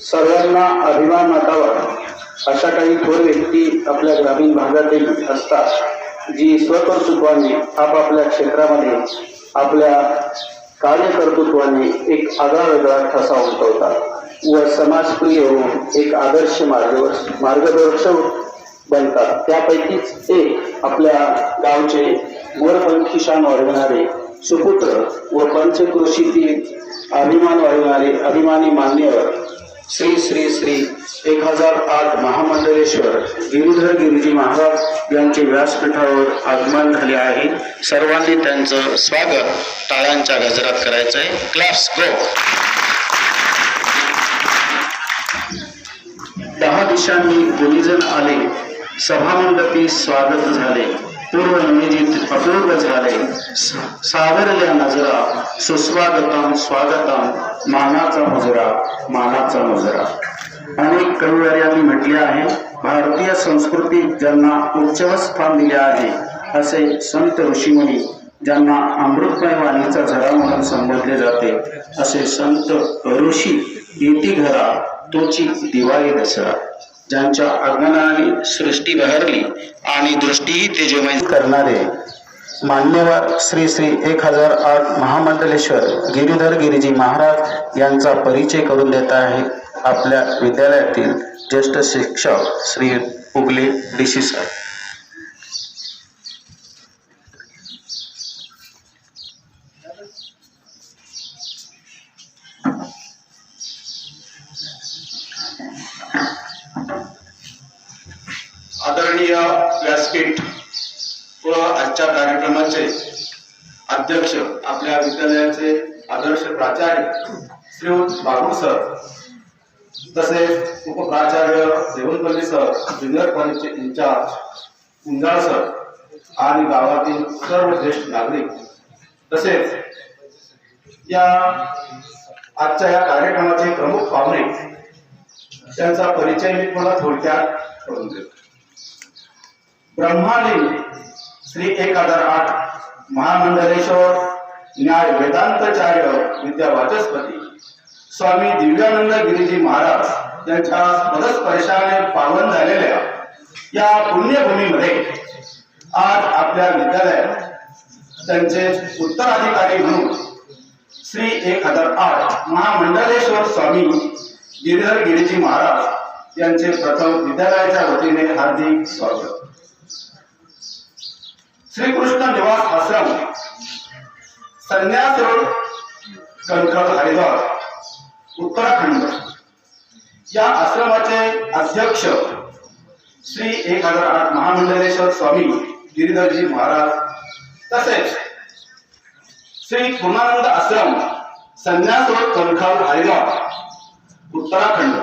सर्वांना अभिमान वाटावा अशा काही थोर व्यक्ती आपल्या ग्रामीण भागातील असतात, जी स्वकर्तृत्वाने आपापल्या क्षेत्रामध्ये आपल्या कार्यकर्तृत्वाने एक आगळावेगळा ठसा उमटवतात व समाजप्रिय होऊन एक आदर्श मार्गदर्शक बनतात. त्यापैकीच एक आपल्या गावचे मोरपंखी शान वाढवणारे सुपुत्र व पंचक्रोशीतील अभिमान वाढवणारे अभिमानी मान्यवर श्री श्री श्री 1008 महामंडलेश्वर गिरीधर गिरिजी महाराज यांचे व्यासपीठावर आगमन झाले आहे. सर्वांनी त्यांचं स्वागत टाळ्यांच्या गजरात करायचं आहे. क्लास गो. 10 दिशांनी गुणीजन आले, सभामंडपी स्वागत झाले, पूर्व नियोजित अपूर्व झाले, सावरल्या नजरा, सुस्वागतम स्वागतम, मानाचा मुजरा मानाचा मुजरा. अनेक कविवर्यांनी म्हटले आहे, भारतीय संस्कृतीत ज्यांना उच्चव स्थान दिले आहे असे संत ऋषीमुनी, ज्यांना अमृतमय वाणीचा झरा म्हणून संबोधले जाते असे संत ऋषी, येती घरा तोची दिवाळी दसरा, ज्यांच्या आगमनाने सृष्टी बहरली आणि दृष्टीही तेजोमय करणारे मान्यवर श्री श्री 1008 महामंडलेश्वर गिरीधर गिरिजी महाराज यांचा परिचय करून देत आहे आपल्या विद्यालयातील ज्येष्ठ शिक्षक श्री उगले डीसी सर. आदरणीय व्यासपीठ व आजच्या कार्यक्रमाचे अध्यक्ष, आपल्या विद्यालयाचे आदर्श प्राचार्य श्रीयुत बाबू सर, तसेच उपप्राचार्य देवनपल्ली सर, ज्युनियर कॉलेजचे इंचार्ज कुंजाळ सर आणि गावातील सर्व ज्येष्ठ नागरिक, तसेच आजच्या या कार्यक्रमाचे प्रमुख पाहुणे, त्यांचा परिचय मी तुम्हाला थोडक्यात करून देतो. ब्रह्मालिंग श्री 1008 महामंडलेश्वर न्याय वेदांताचार्य विद्या वाचस्पती स्वामी दिव्यानंद गिरिजी महाराज यांच्या पदस्पर्शाने पावन झालेल्या या पुण्यभूमीमध्ये आज आपल्या विद्यालयात त्यांचे उत्तराधिकारी म्हणून श्री 1008 महामंडलेश्वर स्वामी गिरीधर गिरिजी महाराज यांचे प्रथम विद्यालयाच्या वतीने हार्दिक स्वागत. श्रीकृष्ण निवास आश्रम, संन्यास रोड, कणखर, हरिद्वार, उत्तराखंड या आश्रमाचे अध्यक्ष श्री 1008 महामंडलेश्वर स्वामी गिरीधरजी महाराज, तसेच श्री पूर्णानंद आश्रम, संन्यास रोड, कणखर, हरिद्वार, उत्तराखंड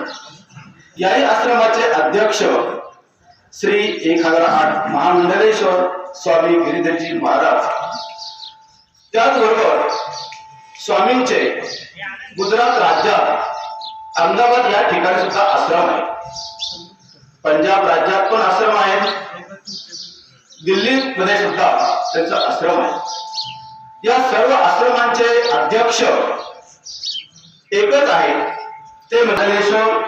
याही आश्रमाचे अध्यक्ष श्री 1008 महामंडलेश्वर स्वामी गिरीधरजी महाराज. त्याचबरोबर स्वामींचे गुजरात राज्यात अहमदाबाद या ठिकाणी सुद्धा आश्रम आहे, पंजाब राज्यात पण आश्रम आहे, दिल्लीमध्ये सुद्धा त्यांचा आश्रम आहे. या सर्व आश्रमांचे अध्यक्ष एकच आहे, ते मंडलेश्वर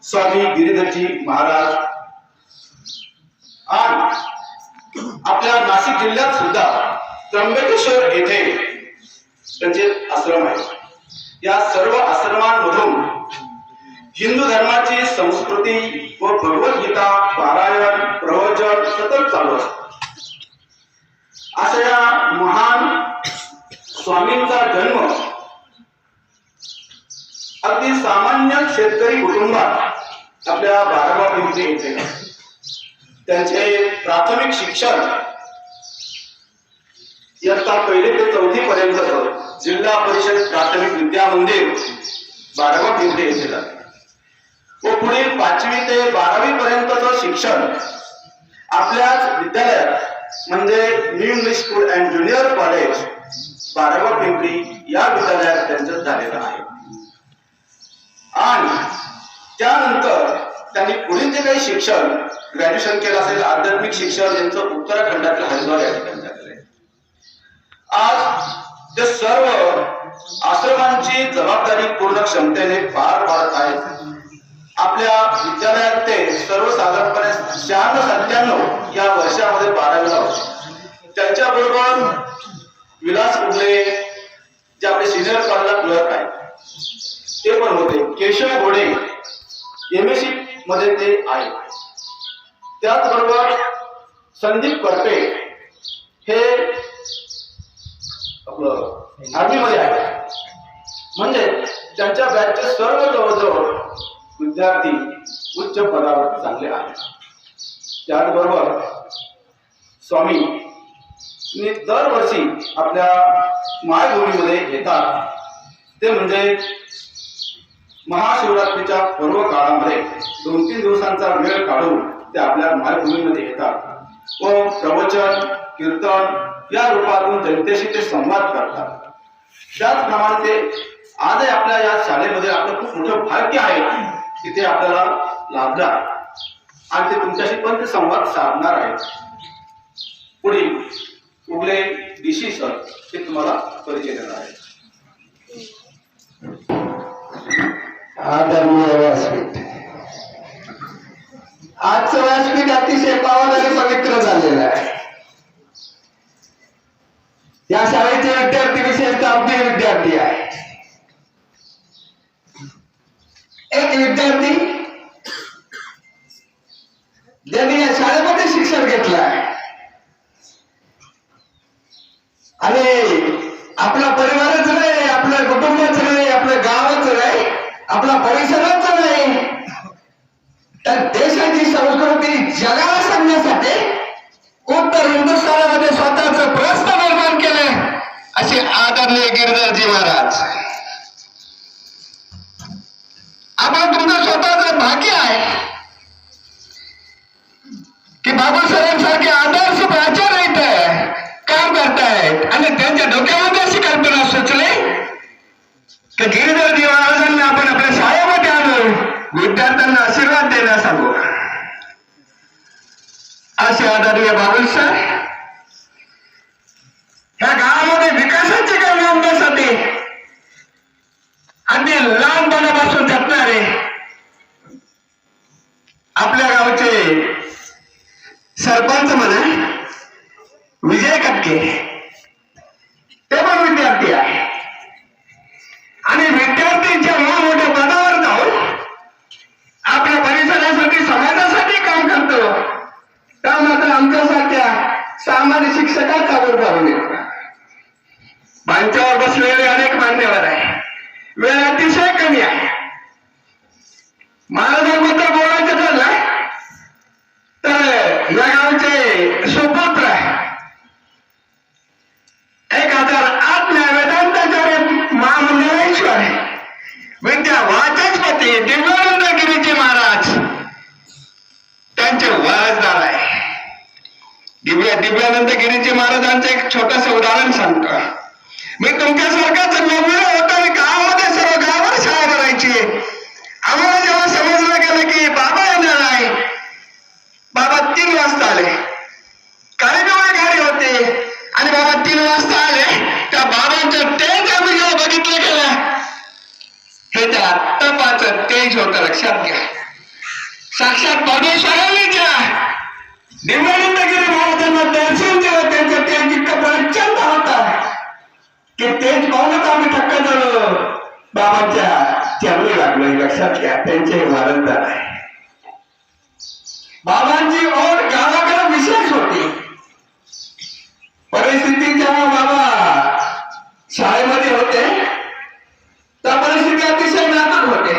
स्वामी गिरीधरजी महाराज. आणि आपल्या नाशिक जिल्ह्यात सुद्धा त्र्यंबकेश्वर येथे त्यांचे आश्रम आहे. या सर्व आश्रमांमधून हिंदू धर्माची संस्कृती व भगवद्गीता पारायण प्रवचन सतत चालू असते. अशा या महान स्वामींचा जन्म अगदी सामान्य शेतकरी कुटुंबात आपल्या बारावा पिंपरी येथे. त्यांचे प्राथमिक शिक्षण इयत्ता 1 ते 4 पर्यंत जिल्हा परिषद प्राथमिक विद्या मंदिर बारावा पिंपरी येथे झाले व पुढील 5वी ते 12वी पर्यंतचं शिक्षण आपल्याच विद्यालयात म्हणजे new English school and junior college बारावा पिंपरी या विद्यालयात त्यांचं झालेलं आहे. आणि त्यानंतर त्यांनी पुढील जे काही शिक्षण ग्रॅज्युएशन केलं असेल आध्यात्मिक शिक्षण यांचं उत्तराखंडातील हरिद्वार या ठिकाणी झालेलं आहे. आज ते सर्व आश्रमांची जबाबदारी पूर्ण क्षमतेने पार पाडत आहेत. आपल्या विद्यालयात ते सर्वसाधारणपणे 96-97 या वर्षामध्ये 12वीला होते. त्यांच्याबरोबर विलास उगले जे आपले सिनियर कॉलेजला क्लर्क आहेत ते पण होते. केशव घोडे MSc मध्ये ते आहेत. त्याचबरोबर संदीप करपे हे आपलं आर्मी मध्ये आहे. म्हणजे त्यांच्या बॅचचे सर्व जवळजवळ विद्यार्थी उच्च पदावर चांगले आहेत. त्याचबरोबर स्वामी दरवर्षी आपल्या मायभूमीमध्ये येतात. ते म्हणजे महाशिवरात्रीच्या पर्व काळामध्ये 2-3 दिवसांचा वेळ काढून ते आपल्या मायभूमीमध्ये येतात व प्रवचन कीर्तन या रूपातून जनतेशी ते संवाद करतात. त्याचप्रमाणे ते आजही आपल्या या शाळेमध्ये आपलं खूप मोठं भाग्य आहे की ते आपल्याला लाभलं आहे आणि ते तुमच्याशी पण ते संवाद साधणार आहेत. पुढील उगले DC सर ते तुम्हाला परिचय देणार आहेत. आदरणीय व्यासपीठ, आजचं व्यासपीठ अतिशय पावन आणि पवित्र झालेलं आहे. या शाळेचे विद्यार्थी विशेषतः अवधी विद्यार्थी आहे. एक विद्यार्थी ज्यांनी या शाळेमध्ये शिक्षण घेतलं आहे आणि आपला परिवारच नाही, आपलं कुटुंबच नाही, आपलं गावच नाही, आपला परिसरच नाही, तर देशाची संस्कृती जगाला सांगण्यासाठी उत्तर हिंदुस्थानामध्ये स्वतःच प्रस्थ निर्माण केले असे आदरणीय गिरधरजी महाराज. आपण तुमचं स्वतःच भाग्य आहे की बाबासाहेबांसारखे आदर्श प्राचार्य इथं काम करतायत आणि त्यांच्या डोक्यामध्ये अशी कल्पना सुचली की गिरिधरजी महाराजांना आपण आपल्या शाळेमध्ये आणून विद्यार्थ्यांना आशीर्वाद द्यायला सांगू. असे आदरणीय बाबूसाहेब ह्या गावामध्ये विकासाचे काम आणण्यासाठी अगदी लहानपणापासून जपणारे आपल्या गावचे सरपंच म्हणा विजय कटके ते पण विद्यार्थी आहे आणि विद्यार्थ्यांच्या मोठ्या पदावर जाऊन आपल्या परिसरासाठी समाजासाठी काम करतो. त्या मात्र आमच्यासारख्या सामान्य शिक्षकांचा बरोबर येतो. मंचावर बसलेले अनेक मान्यवर आहे. वेळ अतिशय कमी आहे. महाराजांबद्दल बोलायचं झालं तर या गावचे सुपुत्र 1008 वेदांताचार्य महामंडळेश्वर विद्या वाचस्पती दिव्यानंदगिरीजी महाराज त्यांचे वारसदार आहे. दिव्यानंदगिरीजी महाराजांचं एक छोटस उदाहरण सांगतो. मी तुमच्यासारखाच नववीला होतो आणि गावामध्ये सर्व गावावर शाळा भरायची. आम्हाला जेव्हा समजलं गेलं की बाबा येणार आहे, बाबा 3 वाजता आले. काळेगाव गाडी होते आणि बाबा 3 वाजता आले. त्या बाबांचं तेज आम्ही जेव्हा बघितलं गेलं हे त्या तपाचं तेज होतं. लक्षात घ्या, साक्षात परमेश्वरांनीच्या दिव्यानंदगिरी महाराजांना दर्शन दिलं. त्यांचं तेज इतकं प्रचंड होता की तेज पाहूनच आम्ही थक्क झालो. बाबांच्या चरणी लागलो. लक्षात घ्या, त्यांचे वारसदार आहे. बाबांची ओढ गावाकडे विशेष होती. परिस्थिती जेव्हा बाबा शाळेमध्ये होते त्या परिस्थिती अतिशय नाजूक होते.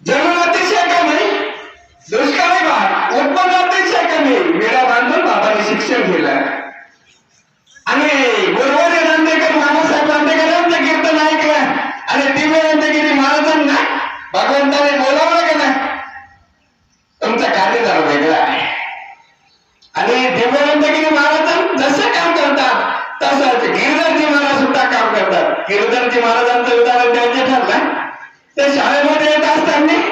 जमीन अतिशय कमी, दुष्काळी भाग, उत्पन्न अतिशय कमी. मेळा बांधून बाबांनी शिक्षण केलं आणि गुरुवारी दांडेकर, मामासाहेब दांडेकरांचं कीर्तन ऐकलं आणि दिव्य भगवंताने बोलावलं का नाही? तुमचं कार्य जरा वेगळं आहे. आणि दिव्यवंतगिरी महाराज जसं काम करतात तसंच गिरधरजी महाराज सुद्धा काम करतात. गिरधरजी महाराजांचं उदाहरण द्यायचे ठरलं ते शाळेमध्ये येत असताना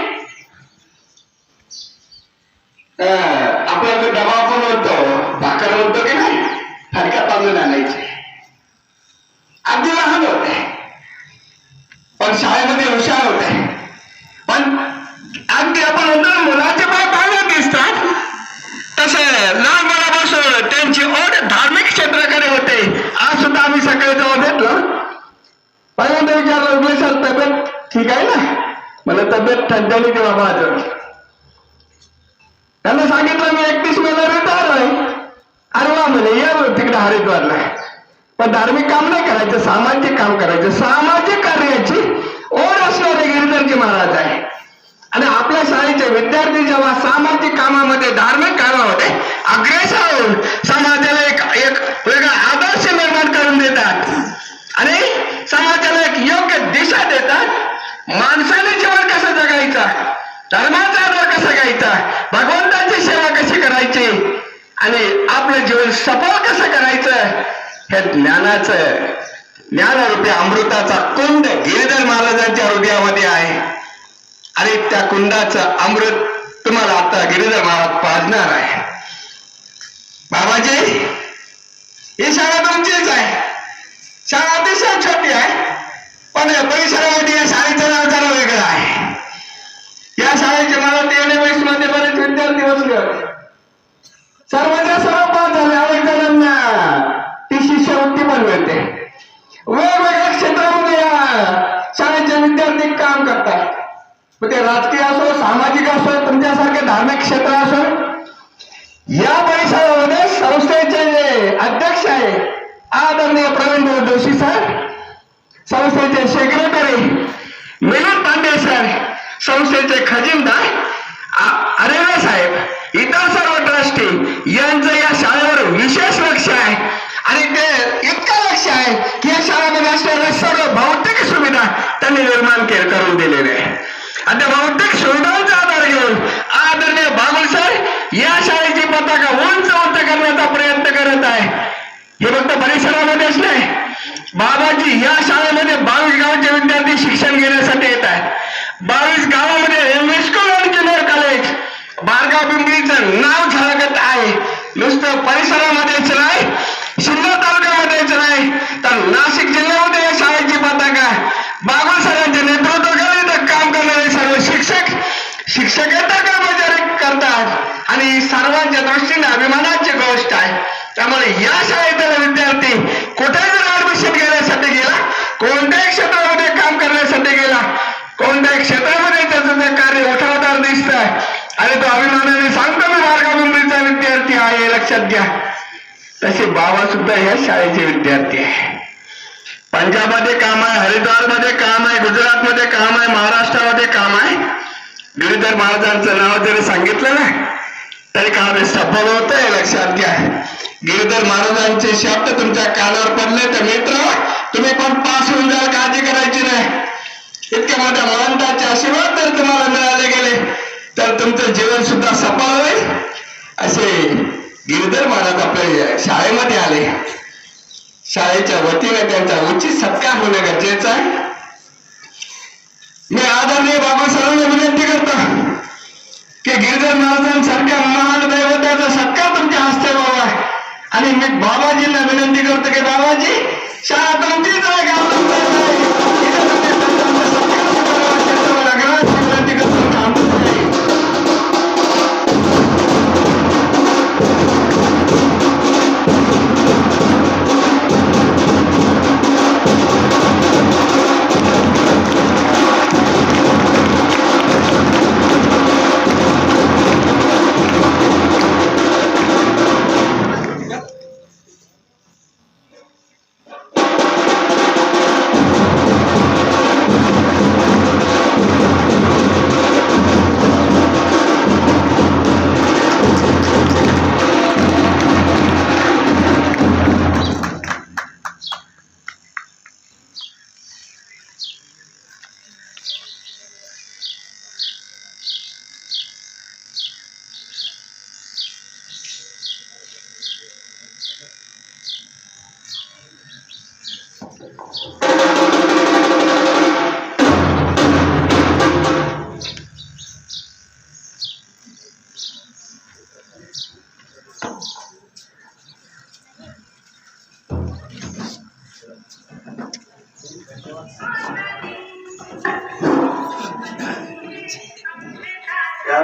आपला जो डबा पण होतो भाकर होतो की नाही हलक्या तांदूळ आणायचे. अगदी लहान होते पण शाळेमध्ये हुशार होते. पण अगदी आपण म्हणतो मुलाचे पाय पाळत दिसतात तसे लहानपणापासून त्यांची ओढ धार्मिक क्षेत्राकडे होते. आज सुद्धा आम्ही सकाळी जेव्हा भेटलो पहिल्यांदा विचारलं उगले सर तब्येत ठीक आहे ना? मला तब्येत ठणठणी की बाबा आज त्यांना सांगितलं मी 31 मेला रिटायर आहे. अरे वा म्हणे या तिकडे हरिद्वारला. पण धार्मिक काम नाही करायचं, सामाजिक काम करायचं. सामाजिक कार्याची ओढ असणारे गिरिधरजी महाराज आहे. आणि आपल्या शाळेचे विद्यार्थी जेव्हा सामाजिक कामामध्ये धार्मिक कामामध्ये अग्रेसर होऊन समाजाला एक वेगळा आदर्श निर्माण करून देतात आणि समाजाला एक योग्य दिशा देतात. माणसाने जीवन कसं जगायचं, धर्माचा आदर कसा घ्यायचा, भगवंताची सेवा कशी करायची आणि आपलं जीवन सफल कसं करायचं हे ज्ञानरूपी अमृताचा कुंड गिरिधर महाराजांच्या हृदयामध्ये आहे. आणि त्या कुंडाचं अमृत तुम्हाला आता गिरिधर महाराज पाजणार आहे. बाबाजी ही शाळा तुमचीच आहे. शाळा अतिशय छोटी आहे पण या परिसरामध्ये या शाळेचं नाव जरा वेगळं आहे. या शाळेचे मला TNMS मध्ये बरेच विद्यार्थी बसले होते. सर्वांच्या सर्व पास झाले. अनेक जणांना ती शिष्यवृत्ती पण मिळते. वेगवेगळ्या क्षेत्रामध्ये या शाळेचे विद्यार्थी काम करतात. ते राजकीय असो, सामाजिक असो, तुमच्यासारखे धार्मिक क्षेत्र असो. या परिसरामध्ये संस्थेचे जे अध्यक्ष आहे आदरणीय प्रवीण जोशी सर, संस्थेचे सेक्रेटरी मिलिंद पांडे सर, संस्थेचे खजिनदार अरेरे साहेब, इतर सर्व ट्रस्टी यांचं या शाळेवर विशेष लक्ष आहे. आणि ते इतकं लक्ष आहे की या शाळेमध्ये असलेल्या सर्व भौतिक सुविधा त्यांनी निर्माण करून दिलेल्या आहे. आणि त्या भौतिक सुविधांचा आधार घेऊन आदरणीय बागुल सर या शाळेची पताका उंच करण्याचा प्रयत्न करत आहे. हे फक्त परिसरामध्येच नाही, बाबाजी या शाळेमध्ये 22 गावचे विद्यार्थी शिक्षण घेण्यासाठी येत आहेत. 22 गावामध्ये एमएस स्कूल आणि ज्युनियर कॉलेज बारगाव पिंपरीचं नाव झळकत आहे. नुसतं परिसरामध्येच नाही, शिंदे तालुक्यामध्येच नाही तर नाशिक जिल्ह्यामध्ये या शाळेची पताका बागुल सरांच्या नेतृत्वाखाली काम करणारे सर्व शिक्षकेतर कर्मचारी करतात आणि सर्वांच्या दृष्टीने अभिमानाची गोष्ट आहे. त्यामुळे या शाळेतील विद्यार्थी कुठे जर ऍडमिशन घेण्यासाठी गेला, कोणत्याही क्षेत्रामध्ये काम करण्यासाठी गेला, कोणत्याही क्षेत्रामध्ये त्याचं ते कार्य उठावदार दिसत आहे आणि तो अभिमानाने सांगतो मी बारगाव पिंपरीचा विद्यार्थी आहे हे लक्षात घ्या. तसे बाबा सुद्धा या शाळेचे विद्यार्थी आहे. पंजाबमध्ये काम आहे, हरिद्वारमध्ये काम आहे, गुजरातमध्ये काम आहे, महाराष्ट्रामध्ये काम आहे. गिरिधर महाराजांचं नाव जरी सांगितलं ना तरी काम सफल होत आहे लक्षात घ्या. गिरिधर महाराजांचे शब्द तुमच्या कानावर पडले तर मित्र तुम्ही पण पास होऊन जाल, काळजी करायची नाही. इतक्या मोठ्या महंताचे आशीर्वाद जर तुम्हाला मिळाले गेले तर तुमचं जीवन सुद्धा सफल होईल. असे गिरिधर महाराज आपल्या शाळेमध्ये आले. शाळेच्या वतीने त्यांचा उचित सत्कार होणं गरजेचं आहे. मी आदरणीय बाबा सरांना विनंती करतो की गिरिधर महाराजांसारख्या महान दैवताचा सत्कार तुमच्या हस्ते व्हावा. आणि मी बाबाजींना विनंती करतो की बाबाजी शाळा तुमचीच आहे, गाव तुमचं आहे. इथं तुम्ही संतांचा सत्कार करावा अशी तुम्हाला अग्रहाची विनंती करतो. थांबत नाही.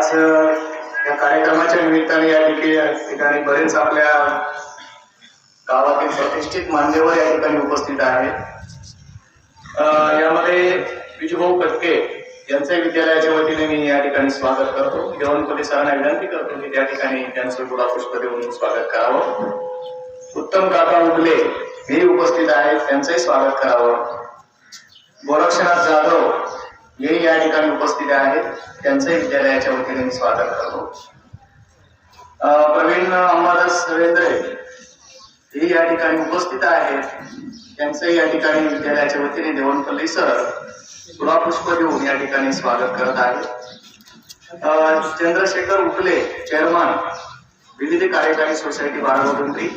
आज या कार्यक्रमाच्या निमित्ताने या ठिकाणी बरेच आपल्या गावातील प्रतिष्ठित मान्यवर या ठिकाणी उपस्थित आहेत. यामध्ये विजूभाऊ कटके यांचे विद्यालयाच्या वतीने मी या ठिकाणी स्वागत करतो. देवणपल्ली सरांना विनंती करतो की त्या ठिकाणी त्यांचं गुलाबपुष्प देऊन स्वागत करावं. उत्तम काका उगले हे उपस्थित आहेत, त्यांचंही स्वागत करावं. गोरक्षनाथ जाधव हे या ठिकाणी उपस्थित आहेत, त्यांचंही विद्यालयाच्या वतीने मी स्वागत करतो. प्रवीण अंबादास रवींद्रे हे या ठिकाणी उपस्थित आहेत, त्यांचंही या ठिकाणी विद्यालयाच्या वतीने देवणपल्ली सर गुलाबपुष्प देऊन या ठिकाणी स्वागत करत आहेत. चंद्रशेखर उकले चेअरमन विविध कार्यकारी सोसायटी बाळगोपिंपरी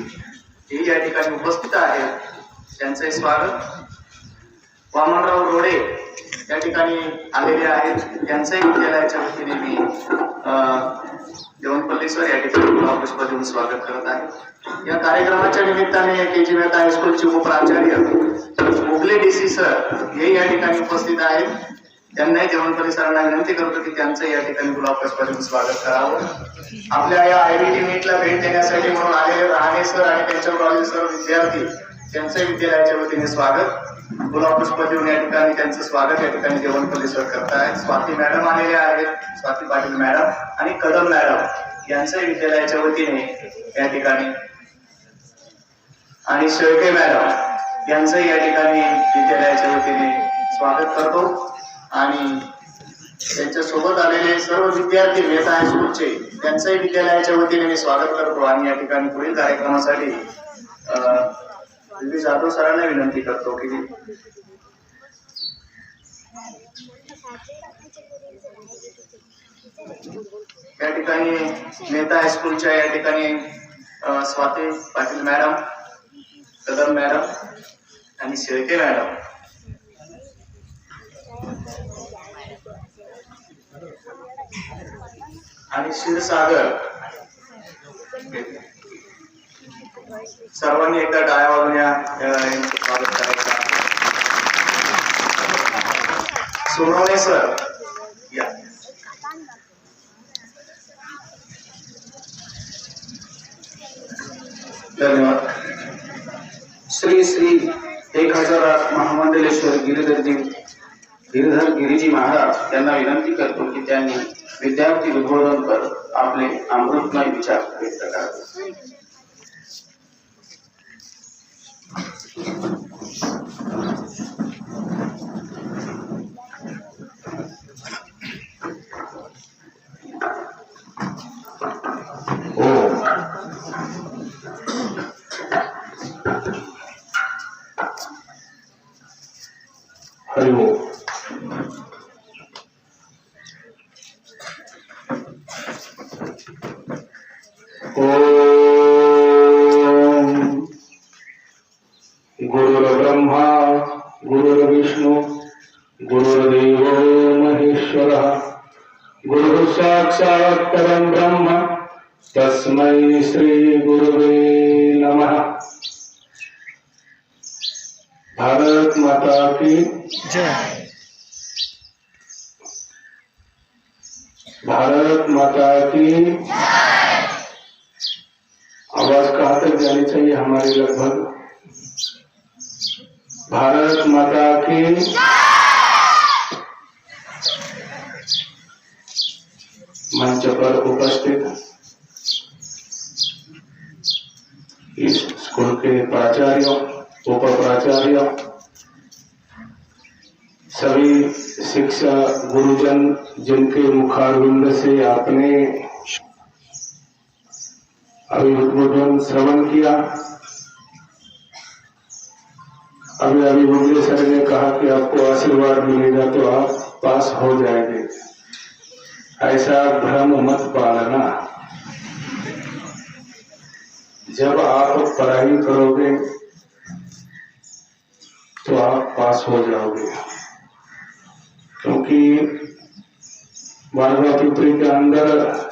हे या ठिकाणी उपस्थित आहेत, त्यांचंही स्वागत. वामनराव रोडे या ठिकाणी आलेले आहेत, त्यांचंही विद्यालयाच्या वतीने मी देवणपल्लीसर या ठिकाणी गुलाबपुष्प देऊन स्वागत करत आहे. या कार्यक्रमाच्या निमित्ताने के.जी. मेहता हायस्कूलचे उपप्राचार्य उगले डी.सी. सर हे या ठिकाणी उपस्थित आहेत, त्यांनाही देवणपल्ली सरांना विनंती करतो की त्यांचं या ठिकाणी गुलाबपुष्प देऊन स्वागत करावं. आपल्या या आयबीटी मीटला भेट देण्यासाठी म्हणून आलेले राणे सर आणि त्यांच्या कॉलेज सर विद्यार्थी त्यांचे विद्यालयाच्या वतीने स्वागत. गुलाबपुष्प देऊन या ठिकाणी त्यांचं स्वागत या ठिकाणी देवणपल्ली सर करतायत. स्वाती मॅडम आलेल्या आहेत, स्वाती पाटील मॅडम आणि कदम मॅडम यांचे विद्यालयाच्या वतीने या ठिकाणी आणि शेळके मॅडम यांचं या ठिकाणी विद्यालयाच्या वतीने स्वागत करतो. आणि त्यांच्या सोबत आलेले सर्व विद्यार्थी मेहता हायस्कूलचे त्यांचंही विद्यालयाच्या वतीने मी स्वागत करतो. आणि या ठिकाणी पुढील कार्यक्रमासाठी विवी जाधव सरांना विनंती करतो की या ठिकाणी मेहता हायस्कूलच्या या ठिकाणी स्वाती पाटील मॅडम, कदम मॅडम आणि शेळके मॅडम आणि क्षीरसागर सर्वांनी एकदा टाळ्या वाजवून यांचं स्वागत करायचं आहे. सोनवणे सर या. धन्यवाद. श्री श्री 1008 महामंडलेश्वर गिरिधर गिरीजी महाराज यांना विनंती करतो की त्यांनी विद्यार्थी उद्बोधन करत आपले अमृतमय विचार व्यक्त करावे. हरि ओम. गुरुर्ब्रह्मा गुरुर्विष्णु गुरुर्देव महेश्वरः गुरुः साक्षात् परं ब्रह्म तस्मै श्री गुरुवे नमः. भारत माता की जय. भारत माता की आवाज कहाँ तक जानी चाहिए हमारे लगभग. भारत माता की मंच पर उपस्थित इस स्कूल के प्राचार्यों, उप प्राचार्यों, सभी शिक्षा गुरुजन जिनके मुखारविंद से आपने अभी उद्बोधन श्रवण किया. अभी अभी मुझे सर ने कहा कि आपको आशीर्वाद मिलेगा तो आप पास हो जाएंगे. ऐसा भ्रम मत पालना. जब आप पढ़ाई करोगे तो आप पास हो जाओगे. क्योंकि बालवापिपरी के अंदर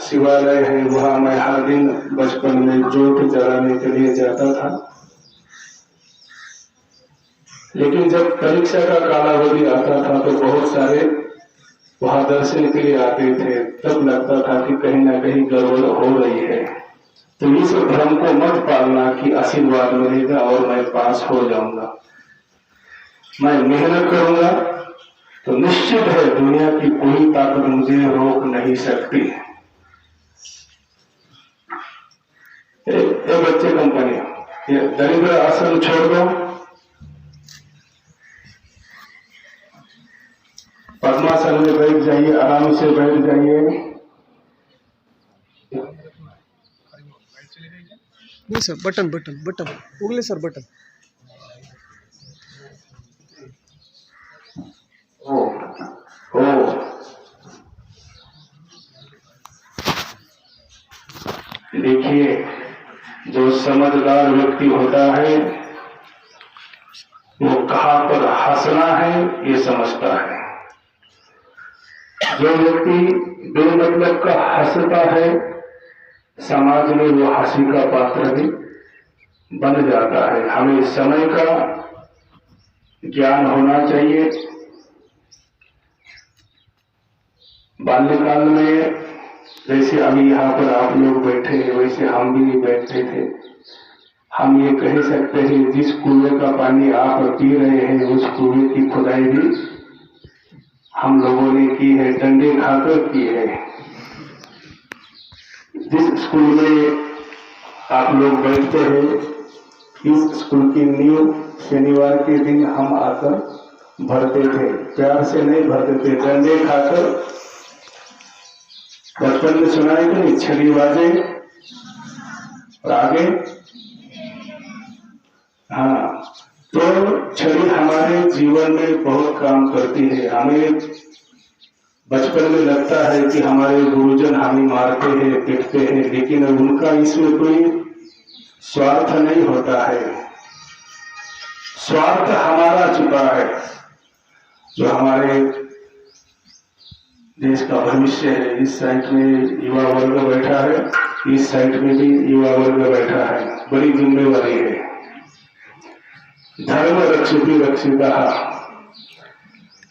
शिवालय है, वहां मैं हर दिन बचपन में ज्योत जलाने के लिए जाता था. लेकिन जब परीक्षा का कालावधि आता था तो बहुत सारे वहां दर्शन के लिए आते थे, तब लगता था कि कहीं ना कहीं गड़बड़ हो रही है। तो इस भ्रम को मत पालना कि आशीर्वाद मिलेगा और मैं पास हो जाऊंगा। मैं मेहनत करूंगा तो निश्चित है दुनिया की कोई ताकत मुझे रोक नहीं सकती। ये बच्चे कंपनी, ये दरिद्र आश्रम छोड़ दो, पद्मासन में बैठ जाइए, आराम से बैठ जाइए। नहीं सर, बटन बटन बटन उगले सर, बटन। देखिए, जो समझदार व्यक्ति होता है वो कहाँ पर हंसना है ये समझता है। जो व्यक्ति बेमतलब का हंसता है समाज में वो हंसी का पात्र भी बन जाता है। हमें समय का ज्ञान होना चाहिए। बाल्यकाल में जैसे अभी यहाँ पर आप लोग बैठे हैं वैसे हम भी बैठे थे। हम ये कह सकते हैं जिस कुएं का पानी आप पी रहे हैं उस कुएं की खुदाई भी हम लोगों ने की है, डंडे खाकर की है। जिस स्कूल में आप लोग बैठते हैं इस स्कूल की नींव शनिवार के दिन हम आकर भरते थे। प्यार से नहीं भरते थे, डंडे खाकर। बचपन में सुना है कि नहीं, छड़ी बाजे और आगे। हाँ, तो छड़ी हमारे जीवन में बहुत काम करती है। हमें बचपन में लगता है कि हमारे गुरुजन हमें मारते हैं, पीटते हैं, लेकिन उनका इसमें कोई स्वार्थ नहीं होता है। स्वार्थ हमारा छुपा है। जो हमारे देश का भविष्य है, इस साइड में युवा वर्ग बैठा है, इस साइड में भी युवा वर्ग बैठा है। बड़ी जिम्मेवारी है। धर्म रक्षिति रक्षिता।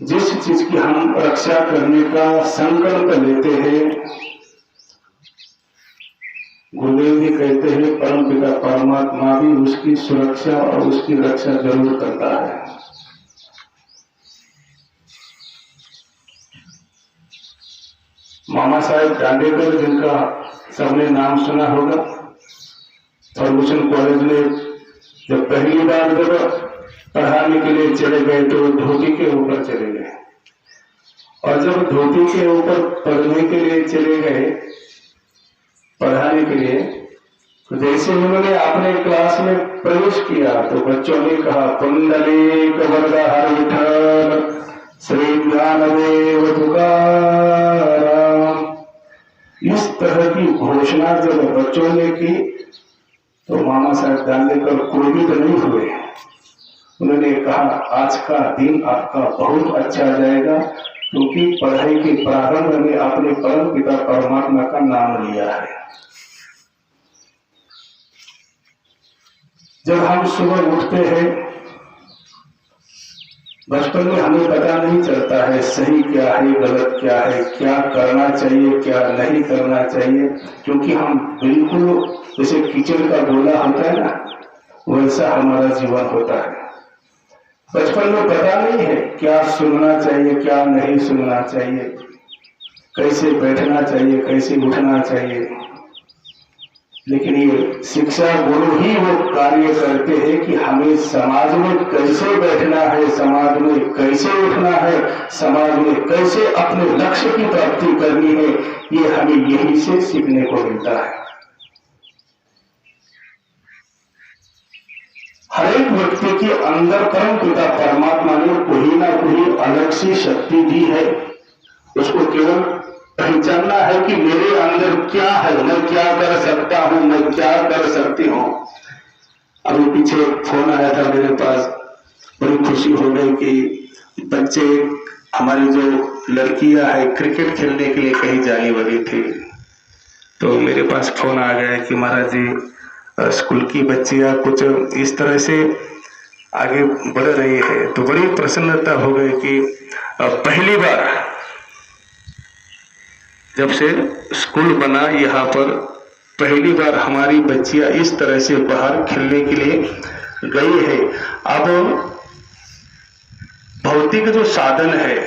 जिस चीज की हम रक्षा करने का संकल्प लेते हैं, गुरुदेव जी कहते हैं परमपिता परमात्मा भी उसकी सुरक्षा और उसकी रक्षा जरूर करता है। मामा साहेब दांडेकर, जिनका सबने नाम सुना होगा, फर्गुसन कॉलेज में जब पहली बार जब पढ़ाने के लिए चले गए तो धोती के ऊपर चले गए, और जब धोती के ऊपर पढ़ने के लिए चले गए, पढ़ाने के लिए, तो जैसे उन्होंने अपने क्लास में प्रवेश किया तो बच्चों ने कहा कुंडली कबरदार विठल श्री ज्ञानदेव तुकाराम। इस तरह की घोषणा जब बच्चों ने की तो मामा साहब दांडेकर क्रोधित नहीं हुए। उन्होंने कहा आज का दिन आपका बहुत अच्छा जाएगा क्योंकि पढ़ाई के प्रारंभ में आपने परम पिता परमात्मा का नाम लिया है। जब हम सुबह उठते हैं, बचपन में हमें पता नहीं चलता है सही क्या है गलत क्या है, क्या करना चाहिए क्या नहीं करना चाहिए, क्योंकि हम बिल्कुल जैसे कीचड़ का गोला होता है ना, वैसा हमारा जीवन होता है। बचपन में पता नहीं है क्या सुनना चाहिए क्या नहीं सुनना चाहिए, कैसे बैठना चाहिए कैसे उठना चाहिए, लेकिन ये शिक्षा गुरु ही वो कार्य करते हैं कि हमें समाज में कैसे बैठना है, समाज में कैसे उठना है, समाज में कैसे अपने लक्ष्य की प्राप्ति करनी है, ये हमें यही से सीखने को मिलता है। हर एक व्यक्ति के अंदर परम पिता परमात्मा ने कोई ना कोई अलग सी शक्ति दी है। उसको केवल पहचानना है कि मेरे अंदर क्या है, मैं क्या कर सकता हूं, मैं क्या कर सकती हूं। अभी पीछे फोन आया था मेरे पास, बड़ी खुशी हो गई कि बच्चे, हमारी जो लड़कियां है क्रिकेट खेलने के लिए कहीं जाने वाली थी, तो मेरे पास फोन आ गया कि महाराज जी स्कूल की बच्चियां कुछ इस तरह से आगे बढ़ रही है। तो बड़ी प्रसन्नता हो गई कि पहली बार जब से स्कूल बना यहाँ पर पहली बार हमारी बच्चियां इस तरह से बाहर खेलने के लिए गई है। अब भौतिक जो साधन है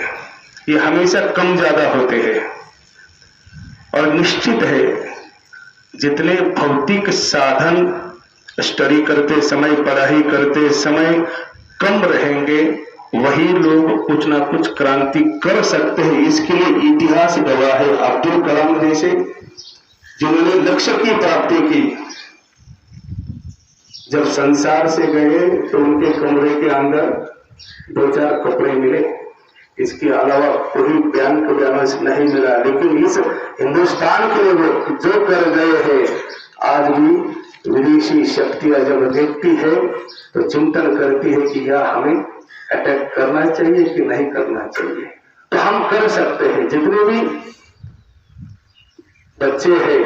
ये हमेशा कम ज्यादा होते हैं और निश्चित है जितने भौतिक साधन स्टडी करते समय, पढ़ाई करते समय कम रहेंगे, वही लोग कुछ ना कुछ क्रांति कर सकते हैं। इसके लिए इतिहास गवाह है। अब्दुल कलाम जैसे जिन्होंने लक्ष्य की प्राप्ति की, जब संसार से गए तो उनके कमरे के अंदर 2-4 कपड़े मिले, इसके अलावा कोई बयान नहीं मिला। लेकिन इस हिंदुस्तान के लिए वो जो कर गए हैं, आज भी विदेशी शक्तियां जब देखती है तो चिंतन करती है कि यह हमें अटैक करना चाहिए कि नहीं करना चाहिए। तो हम कर सकते हैं। जितने भी बच्चे हैं,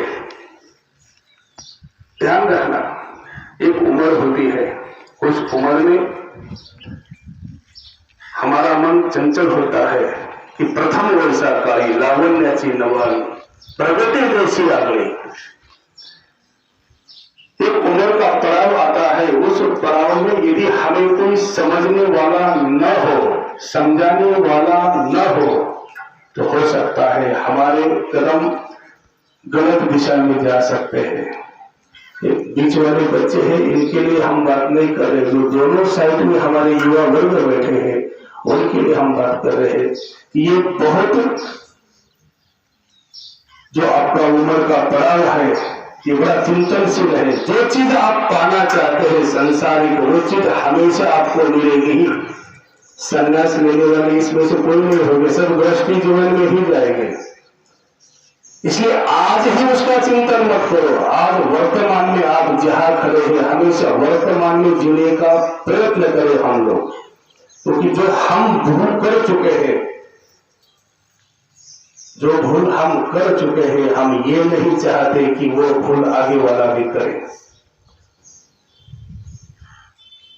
ध्यान रखना, एक उम्र होती है, उस उम्र में हमारा मन चंचल होता है कि प्रथम वर्षा काळी लावण्याची नवाल प्रगति जैसी आगळी। एक उम्र का पड़ाव आता है, उस पड़ाव में यदि हमें कोई समझने वाला न हो, समझाने वाला न हो, तो हो सकता है हमारे कदम गलत दिशा में जा सकते हैं। बीच वाले बच्चे हैं, इनके लिए हम बात नहीं कर रहे, जो दोनों साइड में हमारे युवा वर्ग बैठे हैं उनके लिए हम बात कर रहे हैं कि ये बहुत जो आपका उम्र का पड़ाव है ये बड़ा चिंतनशील है। जो चीज आप पाना चाहते हैं संसारिक, वो चीज हमेशा आपको मिलेगी ही। संन्यास लेने वाले इसमें से कोई नहीं होंगे, सब गृहस्थी जीवन में ही जाएंगे। इसलिए आज ही उसका चिंतन मत करो। आज वर्तमान में आप जहां खड़े हैं, हमेशा वर्तमान में जीने का प्रयत्न करें हम लोग, क्योंकि जो हम भूल कर चुके हैं, जो भूल हम कर चुके हैं, हम ये नहीं चाहते कि वो भूल आगे वाला भी करे।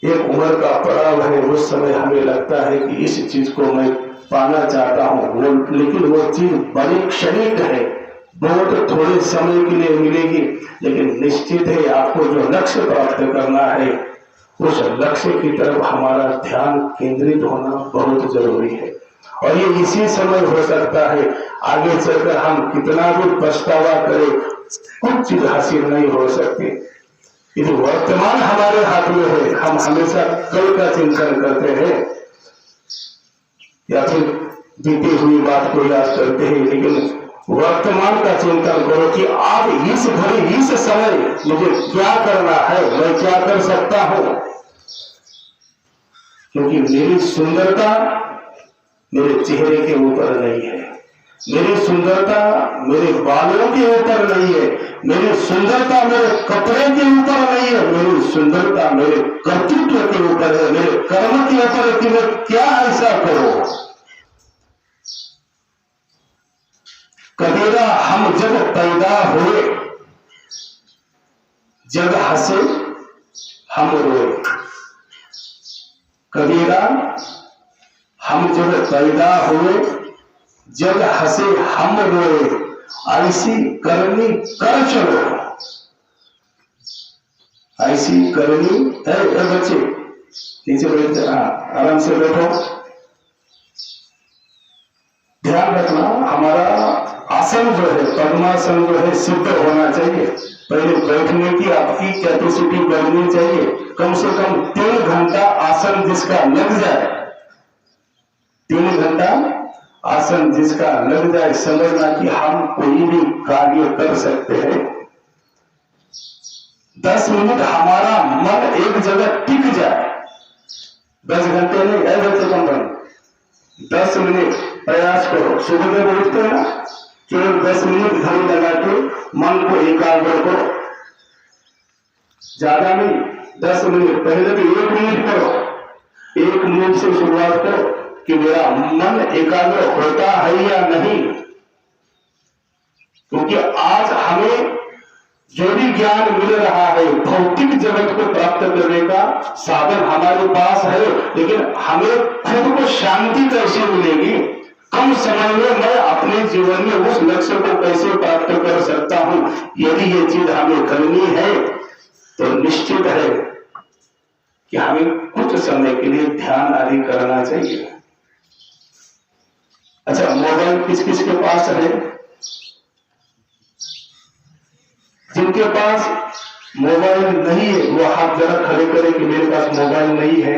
एक उम्र का पड़ाव है, उस समय हमें लगता है कि इस चीज को मैं पाना चाहता हूं, लेकिन वो चीज बड़ी क्षणिक है, बहुत थोड़े समय के लिए मिलेगी। लेकिन निश्चित है आपको जो लक्ष्य प्राप्त करना है, उस लक्ष्य की तरफ हमारा ध्यान केंद्रित होना बहुत जरूरी है। और ये इसी समय हो सकता है। आगे चलकर हम कितना भी पछतावा करें, कुछ चीज हासिल नहीं हो सकती। यदि वर्तमान हमारे हाथ में है, हम हमेशा कल का चिंतन करते हैं या फिर बीती हुई बात को याद करते हैं, लेकिन वर्तमान का चिंतन करो कि आज इस घड़ी इस समय मुझे क्या करना है, मैं क्या कर सकता हूं। क्योंकि मेरी सुंदरता मेरे चेहरे के ऊपर नहीं है, मेरी सुंदरता मेरे बालों के ऊपर नहीं है, मेरी सुंदरता मेरे कपड़े के ऊपर नहीं है, मेरी सुंदरता मेरे कर्तृत्व के ऊपर है, मेरे कर्म के ऊपर है कि मैं क्या ऐसा करूं। कबीरा हम जब पैदा हुए, जग हंसे हम रोए। कबीरा हम जब पैदा हुए, जग हंसे हम रोए, ऐसी करनी कर चलो। ऐसी करनी है बच्चे, नीचे बैठते, आराम से बैठो। ध्यान रखना, हमारा आसन जो है, पद्मासन जो है, सिद्ध होना चाहिए। पहले बैठने की आपकी कैपेसिटी बढ़नी चाहिए। कम से कम 3 घंटा आसन जिसका लग जाए, 3 घंटा आसन जिसका लग जाए, समझना कि हम कोई भी कार्य कर सकते हैं। 10 मिनट हमारा मन एक जगह टिक जाए, 10 घंटे नहीं, ऐसे कम बन 10 मिनट प्रयास करो। सुबह में उठते हैं ना, केवल 10 मिनट घड़ी लगा के मन को एकाग्र करो, ज्यादा नहीं, 10 मिनट। पहले तो 1 मिनट करो, 1 मिनट से शुरुआत करो कि मेरा मन एकाग्र होता है या नहीं। क्योंकि आज हमें जो भी ज्ञान मिल रहा है, भौतिक जगत को प्राप्त करने का साधन हमारे पास है, लेकिन हमें खुद को शांति कैसे मिलेगी। कम समय में मैं अपने जीवन में उस लक्ष्य को कैसे प्राप्त कर सकता हूं। यदि ये चीज हमें करनी है तो निश्चित है कि हमें कुछ समय के लिए ध्यान आदि करना चाहिए। अच्छा, मोबाइल किस किस के पास है? जिनके पास मोबाइल नहीं है वो हाथ जरा खड़े करें कि मेरे पास मोबाइल नहीं है।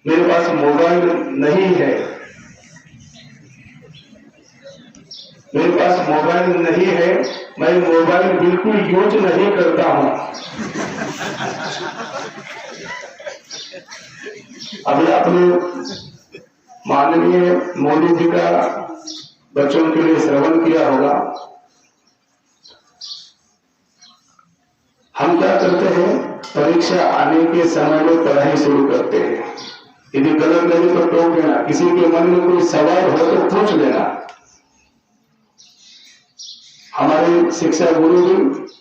मेरे पास मोबाइल नहीं है, मेरे पास मोबाइल नहीं है, मैं मोबाइल बिल्कुल यूज नहीं करता हूं। अभी आपने माननीय मोदी जी का बच्चों के लिए श्रवण किया होगा। हम क्या करते हैं, परीक्षा आने के समय में पढ़ाई शुरू करते हैं। यदि गलत लगे तो टोक देना, किसी के मन में कोई सवाल हो तो पूछ लेना। हमारे शिक्षा गुरु जी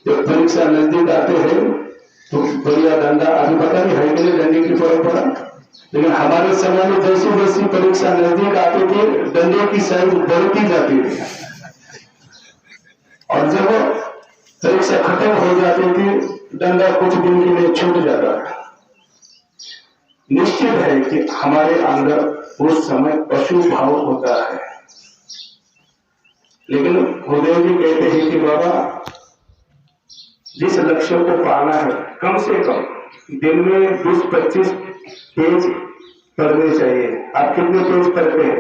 जब परीक्षा नजदीक आते हैं तो बढ़िया डंडा, अभी पता नहीं है कि नहीं डंडे की परंपरा, लेकिन हमारे समय में जैसी जैसी परीक्षा नजदीक आती थी डंडे की साइज बढ़ती जाती थी, और जब परीक्षा खत्म हो जाती थी डंडा कुछ दिन के लिए छूट जाता है। निश्चित है कि हमारे अंदर उस समय पशु भाव होता है, लेकिन गुरुदेव जी कहते हैं कि बाबा जिस लक्ष्य को पाना है कम से कम दिन में 20-25 पेज पढ़ने चाहिए। आप कितने पेज पढ़ते हैं?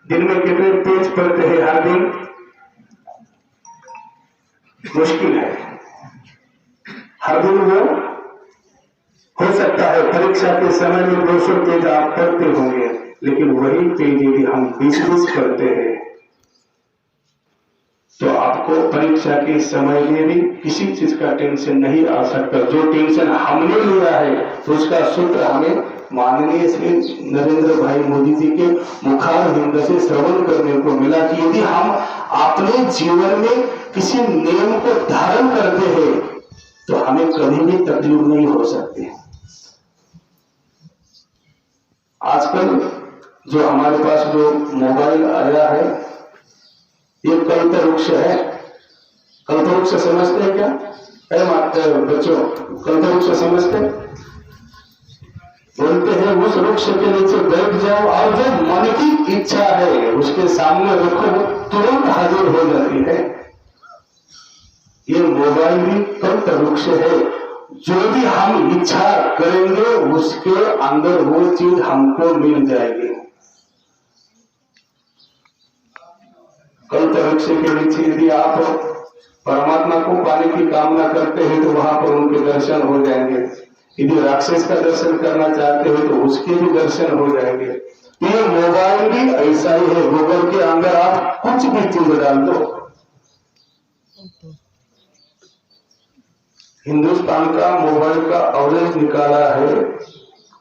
दिन में कितने पेज पढ़ते हैं हर दिन? मुश्किल है। हर दिन वो हो सकता है परीक्षा के समय में 200 पेज आप पढ़ते होंगे, लेकिन वही पेज यदि हम 20 पढ़ते हैं तो आपको परीक्षा के समय में भी किसी चीज का टेंशन नहीं आ सकता। जो टेंशन हमने लिया है तो उसका सूत्र हमें माननीय श्री नरेंद्र भाई मोदी जी के मुखारविंद से श्रवण करने को मिला कि यदि हम अपने जीवन में किसी नियम को धारण करते हैं तो हमें कभी भी तकलीफ नहीं हो सकती। आजकल जो हमारे पास जो मोबाइल आया है ये कल्पवृक्ष है। कल्पवृक्ष समझते हैं क्या? बच्चों कल्पवृक्ष समझते हैं? बोलते हैं उस वृक्ष के नीचे बैठ जाओ और जो मन की इच्छा है उसके सामने रखो, वो तुरंत हाजिर हो जाती है। ये मोबाइल भी कल्पवृक्ष है। जो भी हम इच्छा करेंगे उसके अंदर वो चीज हमको मिल जाएगी। कल्पवृक्ष के नीचे यदि आप परमात्मा को पाने की कामना करते हैं तो वहां पर उनके दर्शन हो जाएंगे। यदि राक्षस का दर्शन करना चाहते हो तो उसके भी दर्शन हो जाएंगे। ये मोबाइल भी ऐसा ही है। गूगल के अंदर आप कुछ भी चीज डाल दो। हिंदुस्तान का मोबाइल का एवरेज निकाला है,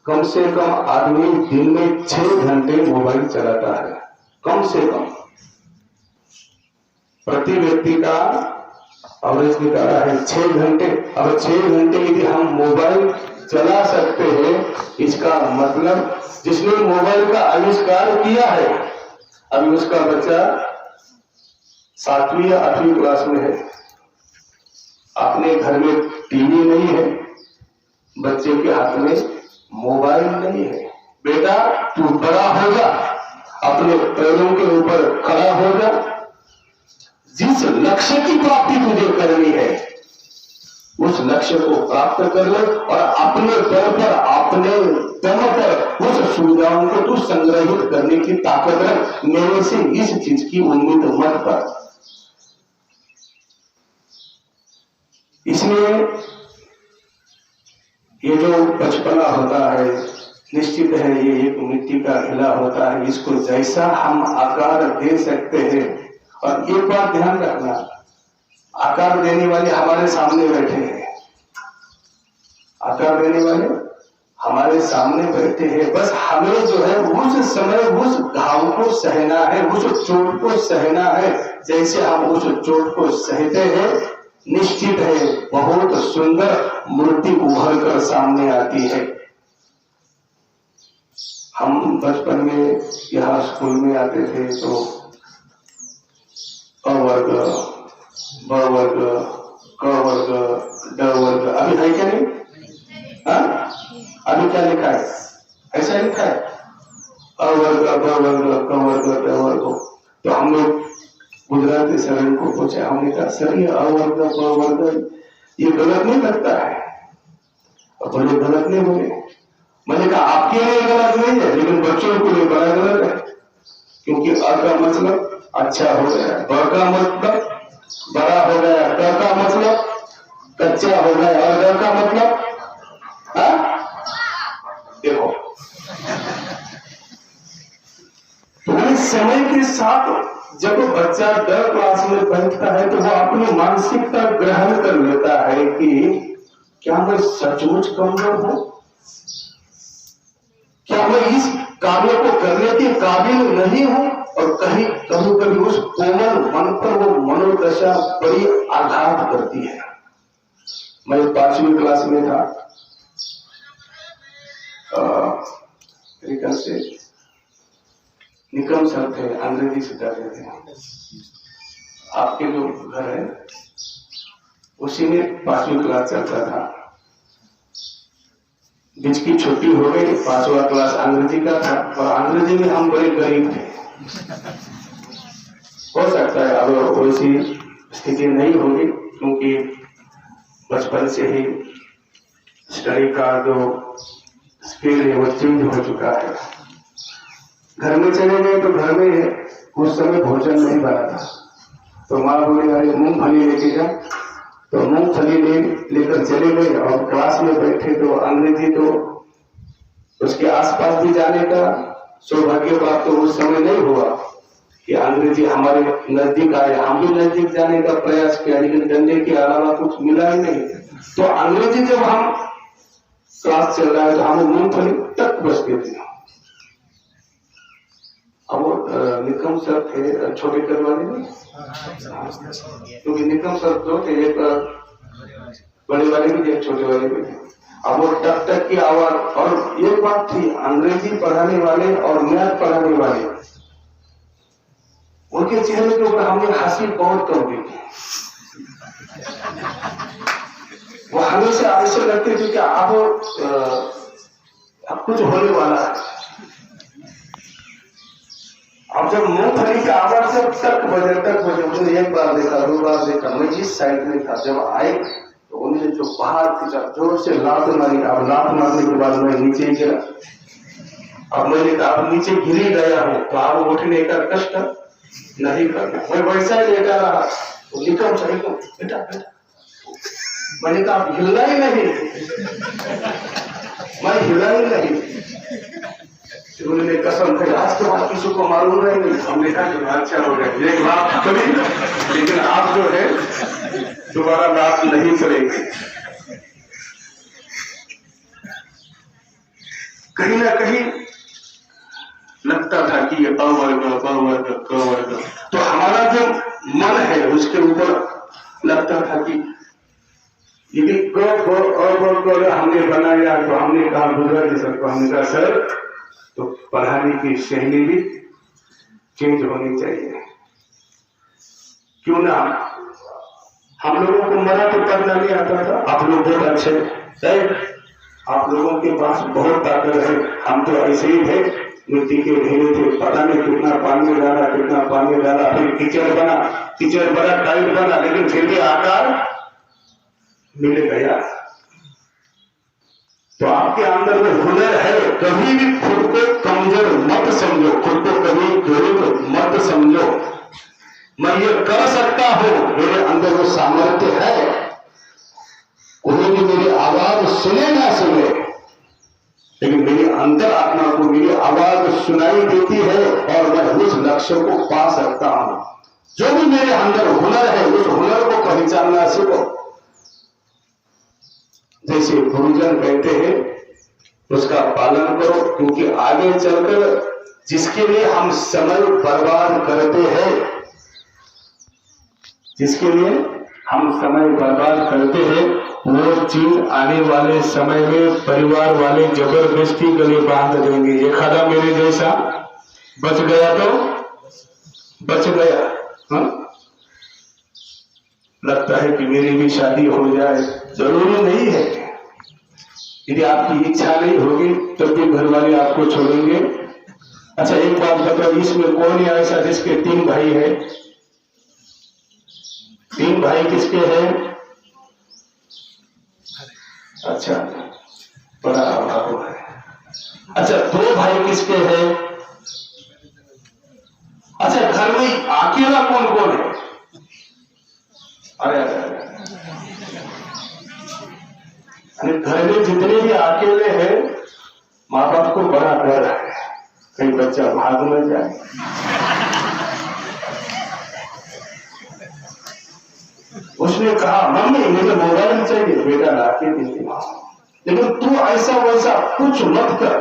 कम से कम आदमी दिन में 6 घंटे मोबाइल चलाता है। कम से कम प्रति व्यक्ति का एवरेज निकाला है 6 घंटे। अब 6 घंटे यदि हम मोबाइल चला सकते हैं, इसका मतलब जिसने मोबाइल का आविष्कार किया है अभी उसका बच्चा 7वीं या 8वीं क्लास में है। अपने घर में टीवी नहीं है, बच्चे के हाथ में मोबाइल नहीं है। बेटा तू बड़ा हो जा, अपने पैरों के ऊपर खड़ा हो जा, जिस लक्ष्य की प्राप्ति तुझे करनी है उस लक्ष्य को प्राप्त कर ले और अपने दर पर अपने दम पर उस सुविधाओं को तू संग्रहित करने की ताकत रख। मेरे से इस चीज की उम्मीद मत कर। इसलिए ये जो बचपना होता है निश्चित है ये एक मिट्टी का घिला होता है। इसको जैसा हम आकार दे सकते हैं, और एक बात ध्यान रखना, आकार देने वाले हमारे सामने बैठे हैं। आकार देने वाले हमारे सामने बैठे हैं, बस हमें जो है उस समय उस घाव को सहना है, उस चोट को सहना है। जैसे हम उस चोट को सहते हैं निश्चित है बहुत सुंदर मूर्ति उभर कर सामने आती है। हम बचपन में यहाँ स्कूल में आते थे तो अ वर्ग, ब वर्ग, क वर्ग, ड वर्ग, अभी है क्या नहीं? हाँ? अभी क्या लिखा है? ऐसा लिखा है अ वर्ग, ब वर्ग, क वर्ग, ड वर्ग। तो हम लोग गुजराती सर को पूछा, हमने कहा सर ये अ वर्ग, ब वर्ग ये गलत नहीं लगता है? और बोले गलत नहीं बोले। मैंने कहा आपके लिए गलत नहीं है लेकिन बच्चों के लिए बड़ा गलत है, क्योंकि अ का मतलब अच्छा हो गया, ब का मतलब बड़ा हो गया, क का मतलब कच्चा हो गया और ड का मतलब देखो। तो समय के साथ जब बच्चा 10 क्लास में बैठता है तो वो अपनी मानसिकता ग्रहण कर लेता है कि क्या मैं सचमुच कमजोर हूं, क्या मैं इस कार्य को करने के काबिल नहीं हूं। और कहीं कभी कभी उस कोमल मन पर वो मनोदशा बड़ी आघात करती है। मैं 5वीं क्लास में था, तरीका से निकम सर थे, अंग्रेजी सिखाते थे। आपके जो घर है उसी में 5वीं क्लास चलता था। बीच की छुट्टी हो गई, 5वां क्लास अंग्रेजी का था और अंग्रेजी में हम बड़े गरीब थे। हो सकता है अब वैसी स्थिति नहीं होगी क्योंकि बचपन से ही स्टडी का जो स्किल है वो चेंज हो चुका है। घर में चले गए तो घर में उस समय भोजन नहीं बना था, तो माँ बोली अरे मूंगफली लेके जा, तो मूंगफली लेकर चले गए और क्लास में बैठे तो अंग्रेजी तो उसके आसपास भी जाने का सौभाग्य प्राप्त तो उस समय नहीं हुआ कि अंग्रेजी हमारे नजदीक आए। हम भी नजदीक जाने का प्रयास किया लेकिन डंडे के अलावा कुछ मिला ही नहीं। तो अंग्रेजी जब हम क्लास चल रहा है तो हमें मूंगफली तक बचते थे। अब वो निकम सर थे छोटे कर वाले में, क्योंकि निकम सर तो थे, एक बड़े वाले भी थे एक छोटे वाले भी थे। अब वो टक टक की आवाज। और एक बात थी, अंग्रेजी पढ़ाने वाले और मैथ पढ़ाने वाले उनके चेहरे के ऊपर हमने हंसी बहुत कम देखी। वो हमेशा ऐसे लगते थे कि अब कुछ होने वाला है। अब जब मूंगफली का आवाज जब तक बजे उन्होंने एक बार देखा, 2 बार देखा। मैं जिस साइड में था जब आए तो उन्होंने जो बाहर खींचा, जोर से लात मारी। अब लात मारने के बाद मैं नीचे गिरा। अब मैंने कहा अब नीचे गिर ही गया हूं तो अब उठने का कष्ट नहीं करना। मैं वैसा ही लेटा रहा। तो निकम चाहिए बेटा बेटा, मैंने कहा आप हिलना ही नहीं। मैं हिला ही नहीं। उन्होंने कसम खाई आज के बाद किसी को मालूम नहीं। हमने कहा अच्छा हो गया, एक बात करी लेकिन आप जो है दोबारा बात नहीं करेंगे। कहीं ना कहीं लगता था कि ये अ वर्ग, ब वर्ग, क वर्ग, तो हमारा जो मन है उसके ऊपर लगता था कि यदि क ब अ ब क हमने बनाया तो हमने कहा गुजराती सर को, हमने कहा सर तो पढ़ाने की शैली भी चेंज होनी चाहिए। क्यों ना, हम लोगों को मराठी पढ़ना नहीं आता था, आप लोग बहुत अच्छे हैं, आप लोगों के पास बहुत ताकत है। हम तो ऐसे ही थे, मिट्टी के ढेरे थे, पता नहीं कितना पानी डाला, फिर कीचड़ बड़ा टाइट बना, लेकिन फिर भी आकार मिल गया। तो आपके अंदर में हुनर है, कभी भी खुद को कमजोर मत समझो, खुद को कभी गरीब मत समझो। मैं ये कर सकता हूं, मेरे अंदर वो सामर्थ्य है। कोई भी मेरी आवाज सुने ना सुने, लेकिन मेरी अंतर आत्मा को मेरी आवाज सुनाई देती है और मैं उस लक्ष्य को पा सकता हूं। जो भी मेरे अंदर हुनर है उस हुनर को पहचानना सीखो। जैसे गुरुजन कहते हैं उसका पालन करो, क्योंकि आगे चलकर जिसके लिए हम समय बर्बाद करते हैं, जिसके लिए हम समय बर्बाद करते हैं वो चीज आने वाले समय में परिवार वाले जबरदस्ती गले बांध देंगे। एक आधा मेरे जैसा बच गया तो बच गया। हाँ? लगता है कि मेरी भी शादी हो जाए, जरूरी नहीं है। यदि आपकी इच्छा नहीं होगी तब भी घर वाले आपको छोड़ेंगे। अच्छा एक बात बताओ, इसमें कौन है ऐसा जिसके 3 भाई है? 3 भाई किसके हैं? अच्छा बड़ा बाबू है। अच्छा 2 भाई किसके हैं? अच्छा घर में अकेला कौन कौन है? अरे अरे घर में जितने भी अकेले हैं माँ बाप को बड़ा डर है कहीं बच्चा भाग न जाए। उसने कहा मम्मी मुझे मोबाइल चाहिए, बेटा ला के देती हूं, लेकिन तू ऐसा वैसा कुछ मत कर।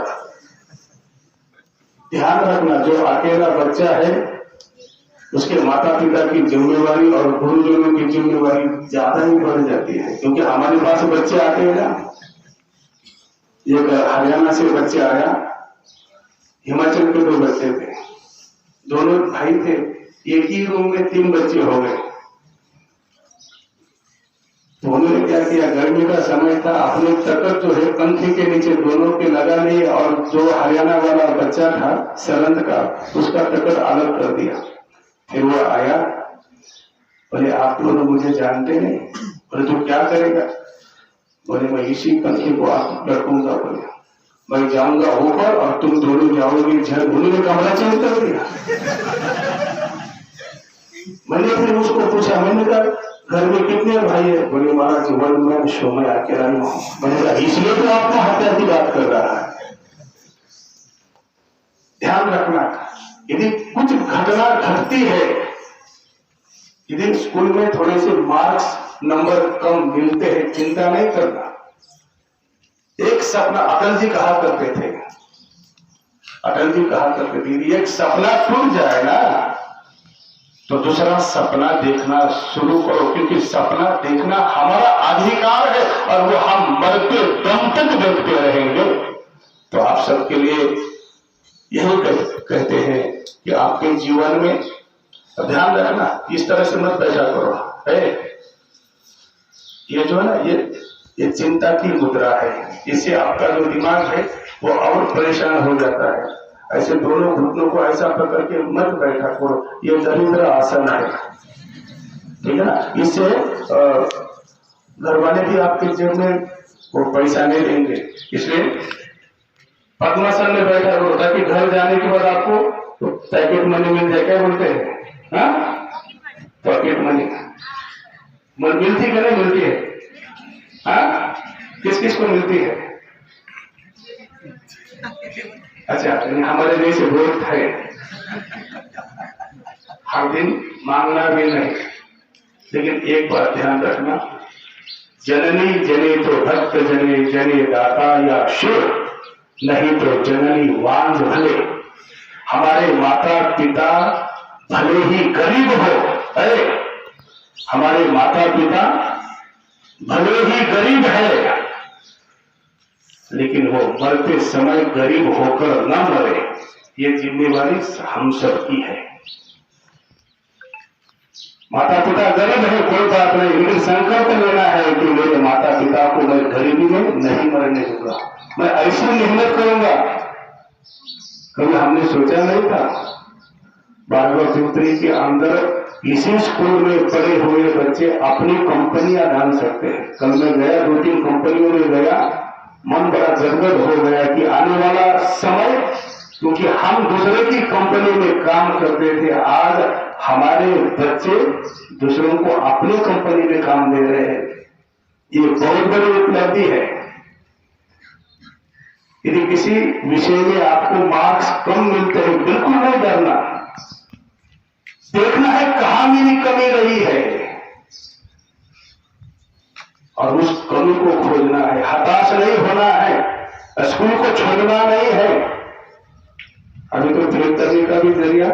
ध्यान रखना जो अकेला बच्चा है उसके माता पिता की जिम्मेवारी और गुरुजनों की जिम्मेवारी ज्यादा ही बढ़ जाती है। क्योंकि हमारे पास बच्चे आते हैं ना, एक हरियाणा से बच्चे आया, हिमाचल के 2 बच्चे थे, दोनों भाई थे, एक ही रूम में 3 बच्चे हो गए। तो उन्होंने क्या किया, गर्मी का समय था, अपने तकत जो है पंखी के नीचे दोनों के लगा नहीं, और जो हरियाणा वाला बच्चा था सरंद का, उसका तकत अलग कर दिया। फिर वो आया, बोले आप दोनों मुझे जानते नहीं? बोले तो क्या करेगा? बोले मैं इसी पंखी को आप रखूंगा। बोले मैं जाऊंगा ऊपर और तुम दोनों जाओगे झर। उन्होंने कमरा चेंज कर दिया। मैंने फिर उसको पूछा, मैंने कहा घर में कितने भाई है? बोले महाराज वन मैन शो में अकेला ही हूं। मैंने कहा इसलिए तो आपको हत्या की बात कर रहा है। ध्यान रखना, यदि कुछ घटना घटती है, यदि स्कूल में थोड़े से मार्क्स नंबर कम मिलते हैं, चिंता नहीं करना। एक सपना अटल जी कहा करते थे, अटल जी कहा करते थे यदि एक सपना टूट जाए ना तो दूसरा सपना देखना शुरू करो, क्योंकि सपना देखना हमारा अधिकार है और वो हम मरते दम तक देखते रहेंगे। तो आप सबके लिए यही कहते हैं कि आपके जीवन में ध्यान रखना, इस तरह से मत बैठा करो। ये जो है ना, ये चिंता की मुद्रा है, इससे आपका जो दिमाग है वो और परेशान हो जाता है। ऐसे दोनों घुटनों को ऐसा पकड़ के मत बैठा करो, ये दरिद्र आसन है, ठीक है ना। इससे घर वाले भी आपके जेब में वो पैसा नहीं देंगे, इसलिए पद्मासन में बैठा करो ताकि घर जाने के बाद आपको पैकेट मनी मिल जाए। क्या बोलते हैं? पॉकेट मनी मिलती है नहीं मिलती है? किस किस को मिलती है? अच्छा हमारे जैसे बहुत है, हर दिन मांगना भी नहीं। लेकिन एक बात ध्यान रखना, जननी जने तो भक्त जने, जने दाता या शुर, नहीं तो जननी वांझ भले। हमारे माता पिता भले ही गरीब हो, अरे हमारे माता पिता भले ही गरीब है, लेकिन वो मरते समय गरीब होकर न मरे, ये जिम्मेवारी हम सबकी है। माता पिता गरीब है कोई बात नहीं, लेकिन संकल्प लेना है कि मेरे माता पिता को मैं गरीबी में नहीं मरने दूंगा, मैं ऐसी मेहनत करूंगा। कभी हमने सोचा नहीं था भागवत पुत्री के अंदर इसी स्कूल में पढ़े हुए बच्चे अपनी कंपनियां डाल सकते हैं। कल मैं गया, 2-3 कंपनियों में गया, मन बड़ा गदगद हो गया कि आने वाला समय, क्योंकि हम दूसरे की कंपनी में काम करते थे, आज हमारे बच्चे दूसरों को अपनी कंपनी में काम दे रहे हैं। ये बहुत बड़ी उपलब्धि है। यदि किसी विषय में आपको मार्क्स कम मिलते हैं, बिल्कुल नहीं डरना, देखना है कहां मेरी कमी रही है और उस कमी को खोजना है। हताश नहीं होना है, स्कूल को छोड़ना नहीं है। अभी तो फेल करने का भी जरिया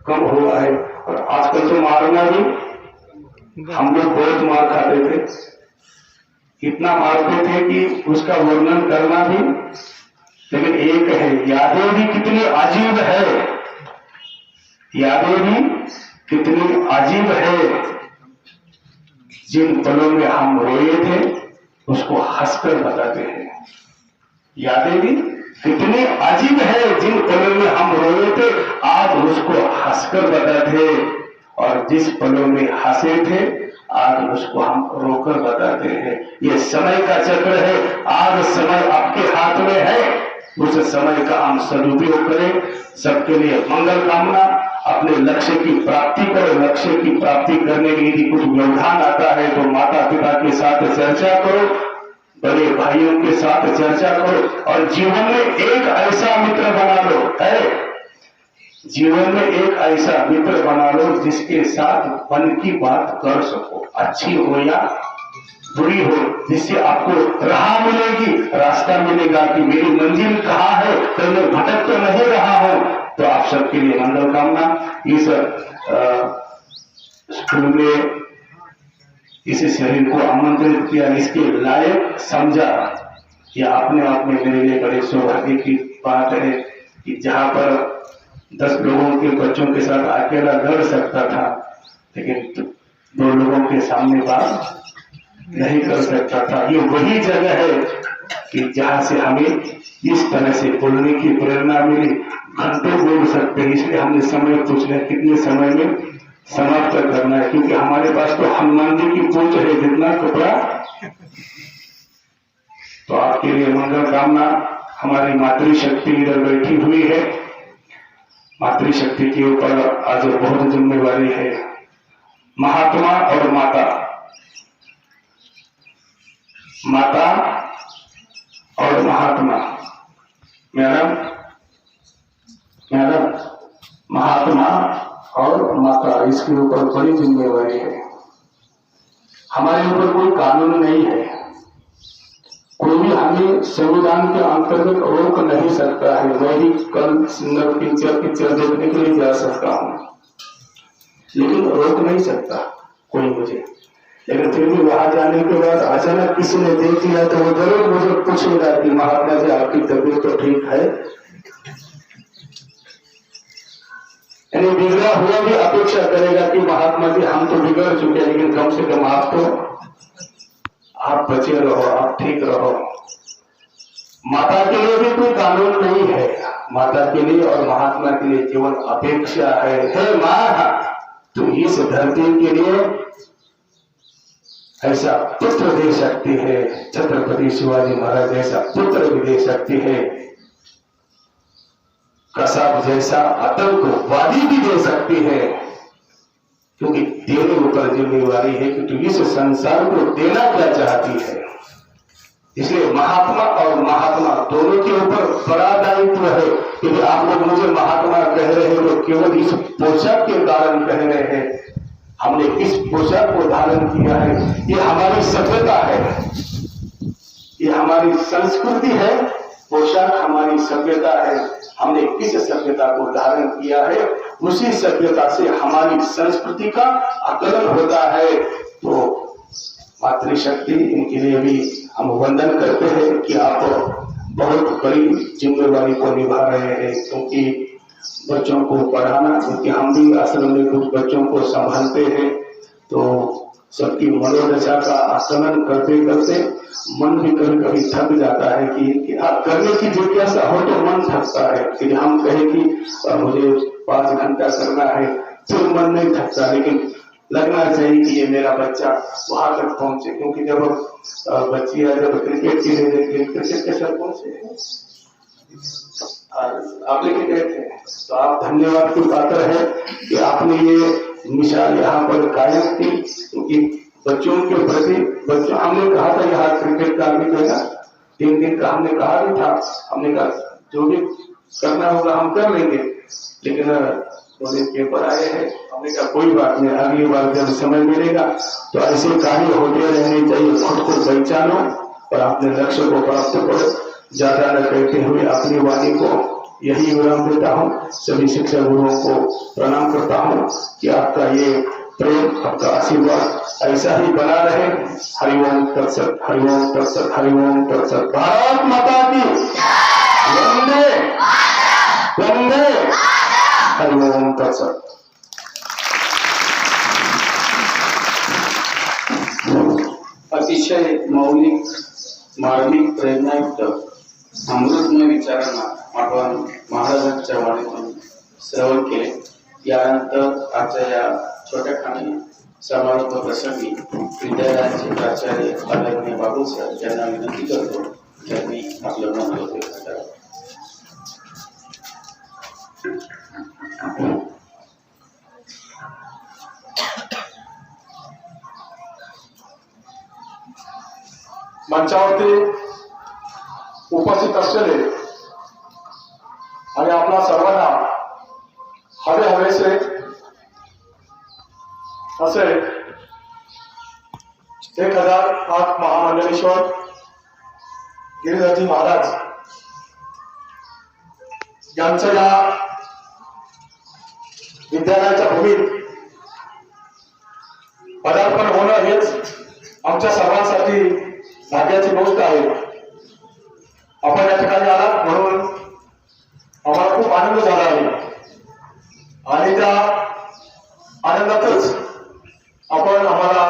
कम हुआ है, और आजकल तो मारना भी, हम लोग बहुत मार खाते थे, इतना मारते थे कि उसका वर्णन करना भी, लेकिन एक है, यादें भी कितनी अजीब है, यादें भी कितनी अजीब है। जिन पलों में हम रोए थे उसको हंसकर बताते हैं। यादें भी कितनी अजीब है, जिन पलों में हम रोए थे आज उसको हंसकर बताते, और जिस पलों में हंसे थे आज उसको हम रोकर बताते हैं। ये समय का चक्र है, आज समय आपके हाथ में है, उस समय का हम सदुपयोग करें। सबके लिए मंगल कामना। अपने लक्ष्य की प्राप्ति करो। लक्ष्य की प्राप्ति करने के लिए कुछ व्यवधान आता है तो माता पिता के साथ चर्चा करो, बड़े भाइयों के साथ चर्चा करो, और जीवन में एक ऐसा मित्र बना लो, है जीवन में एक ऐसा मित्र बना लो जिसके साथ मन की बात कर सको, अच्छी हो या बुरी हो, जिससे आपको राह मिलेगी, रास्ता मिलेगा कि मेरी मंजिल कहाँ है, कहीं मैं भटक तो नहीं रहा हूं। तो आप सबके लिए मंगल कामना। इस स्कूल में इस शरीर को आमंत्रित किया, इसके लायक समझा, यह अपने आप में मेरे लिए बड़े सौभाग्य की बात है कि जहां पर 10 लोगों के बच्चों के साथ अकेला लड़ सकता था, लेकिन 2 लोगों के सामने बात नहीं कर सकता था। ये वही जगह है कि जहां से हमें इस तरह से बोलने की प्रेरणा मिली। घंटों बोल सकते हैं, इसलिए हमने समय पूछ लिया कितने समय में समाप्त करना है, क्योंकि हमारे पास तो हनुमान जी की पूछ है जितना कपड़ा। तो आपके लिए मंगल कामना। हमारी मातृशक्ति इधर बैठी हुई है, मातृशक्ति के ऊपर आज बहुत जिम्मेवारी है। महात्मा और माता, माता और महात्मा, मैडम महात्मा और माता, इसके ऊपर बड़ी जिम्मेवारी है। हमारे ऊपर कोई कानून नहीं है, कोई भी हमें संविधान के अंतर्गत रोक नहीं सकता है। मैं भी कल सुंदर पिक्चर देखने के लिए जा सकता हूँ, लेकिन रोक नहीं सकता कोई मुझे। लेकिन फिर भी वहां जाने के बाद अचानक किसी ने देख लिया तो वो जरूर मुझे पूछेगा कि महात्मा जी आपकी तबीयत तो ठीक है। यानी बिगड़ा हुआ भी अपेक्षा करेगा कि महात्मा जी हम तो बिगड़ चुके हैं, लेकिन कम से कम आप बचे रहो, आप ठीक रहो। माता के लिए भी कोई कानून नहीं है, माता के लिए और महात्मा के लिए केवल अपेक्षा है। हे मां, तुम इस धरती के लिए ऐसा पुत्र दे सकती है, छत्रपति शिवाजी महाराज जैसा पुत्र भी दे सकती है, कसाब जैसा आतंकवादी भी दे सकती है, क्योंकि तेरे ऊपर जिम्मेवारी है कि तू इस संसार को देना क्या चाहती है। इसलिए महात्मा और महात्मा दोनों के ऊपर बड़ा दायित्व है। क्योंकि आप लोग मुझे महात्मा कह रहे हैं तो केवल इस पोशाक के कारण कह रहे हैं। हमने इस पोशाक को धारण किया है, ये हमारी सभ्यता है, ये हमारी संस्कृति है। पोशाक हमारी सभ्यता है, हमने किस सभ्यता को धारण किया है, उसी सभ्यता से हमारी संस्कृति का आकलन होता है। तो मातृशक्ति, इनके लिए भी हम वंदन करते हैं कि आप बहुत बड़ी जिम्मेवारी को निभा रहे हैं, क्योंकि बच्चों को पढ़ाना, क्योंकि हम भी आश्रम में कुछ बच्चों को संभालते हैं, तो सबकी मनोदशा का आकलन करते करते मन भी कभी कभी थक जाता है कि करने की जिज्ञासा हो तो मन थकता है। कि हम कहें कि मुझे 5 घंटा करना है, फिर मन नहीं थकता, लेकिन लगना चाहिए कि ये मेरा बच्चा वहां तक पहुंचे। क्योंकि जब बच्चियां जब क्रिकेट खेलने, क्रिकेट के सर कौन से आप लेके गए थे, तो आप धन्यवाद की पात्र है कि आपने ये मिसाल यहाँ पर कायम की। क्योंकि बच्चों के प्रति हमने कहा था यहाँ क्रिकेट का भी देगा, 3 दिन का हमने कहा भी था, हमने कहा जो भी करना होगा हम कर लेंगे, लेकिन उन्हें पेपर आए हैं, हमने कहा कोई बात नहीं, अगली बार जब समय मिलेगा तो ऐसे कार्य होते रहने चाहिए। खुद को पहचानो और अपने लक्ष्य को प्राप्त करो। ज्यादा न कहते हुए अपनी वाणी को यही विराम देता हूँ। सभी शिक्षक गुरुओं को प्रणाम करता हूँ कि आपका ये प्रेम, आपका आशीर्वाद ऐसा ही बना रहे। हरिओम तत्सत, हरिओम तत्सत, हरिओम तत्सत। भारत माता की वंदे वंदे, हरिओम तत्सत। अतिशय मौलिक मार्मिक प्रेरणायुक्त अमृतमय विचारांना आपण महाराजांच्या वाणीतून श्रवण केले। यानंतर आजच्या या छोट्याखानी समारोप प्रसंगी विद्यालयाचे प्राचार्य आदरणीय बाबू सर यांना विनंती करतो त्यांनी आपलं मनोगत व्यक्त करावं। मंचावरती उपस्थित असलेले आणि आपल्या सर्वांना हवेसे असे 1008 महामंडलेश्वर गिरिधरजी महाराज यांचं या विद्यालयाच्या भूमीत पदार्पण होणं हेच आमच्या सर्वांसाठी भाग्याची गोष्ट आहे। आपण या ठिकाणी आलात म्हणून आम्हाला खूप आनंद झाला आहे आणि त्या आनंदातच आपण आम्हाला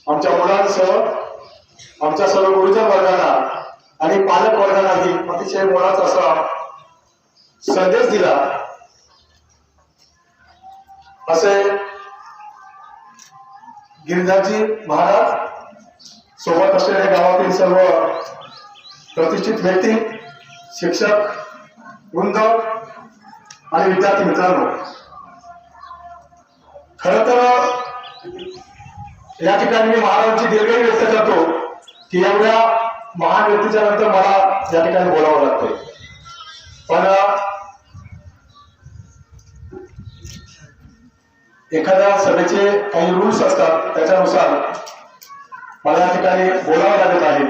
आमच्या मुलांसह आमच्या सर्व गुरुजन वर्गांना आणि पालक वर्गांनाही अतिशय मोलाचा असा संदेश दिला। असे गिरिधरजी महाराज सोबत असलेल्या गावातील सर्व प्रतिष्ठित व्यक्ती, शिक्षक वृंद आणि विद्यार्थी मित्रांनो, खरं तर या ठिकाणी मी महाराजांची दिलगिरी व्यक्त करतो की एवढ्या महान व्यक्तीच्या नंतर मला या ठिकाणी बोलावं लागतंय, पण एखाद्या सभेचे काही रूल्स असतात त्याच्यानुसार मला या ठिकाणी बोलावं लागत आहे।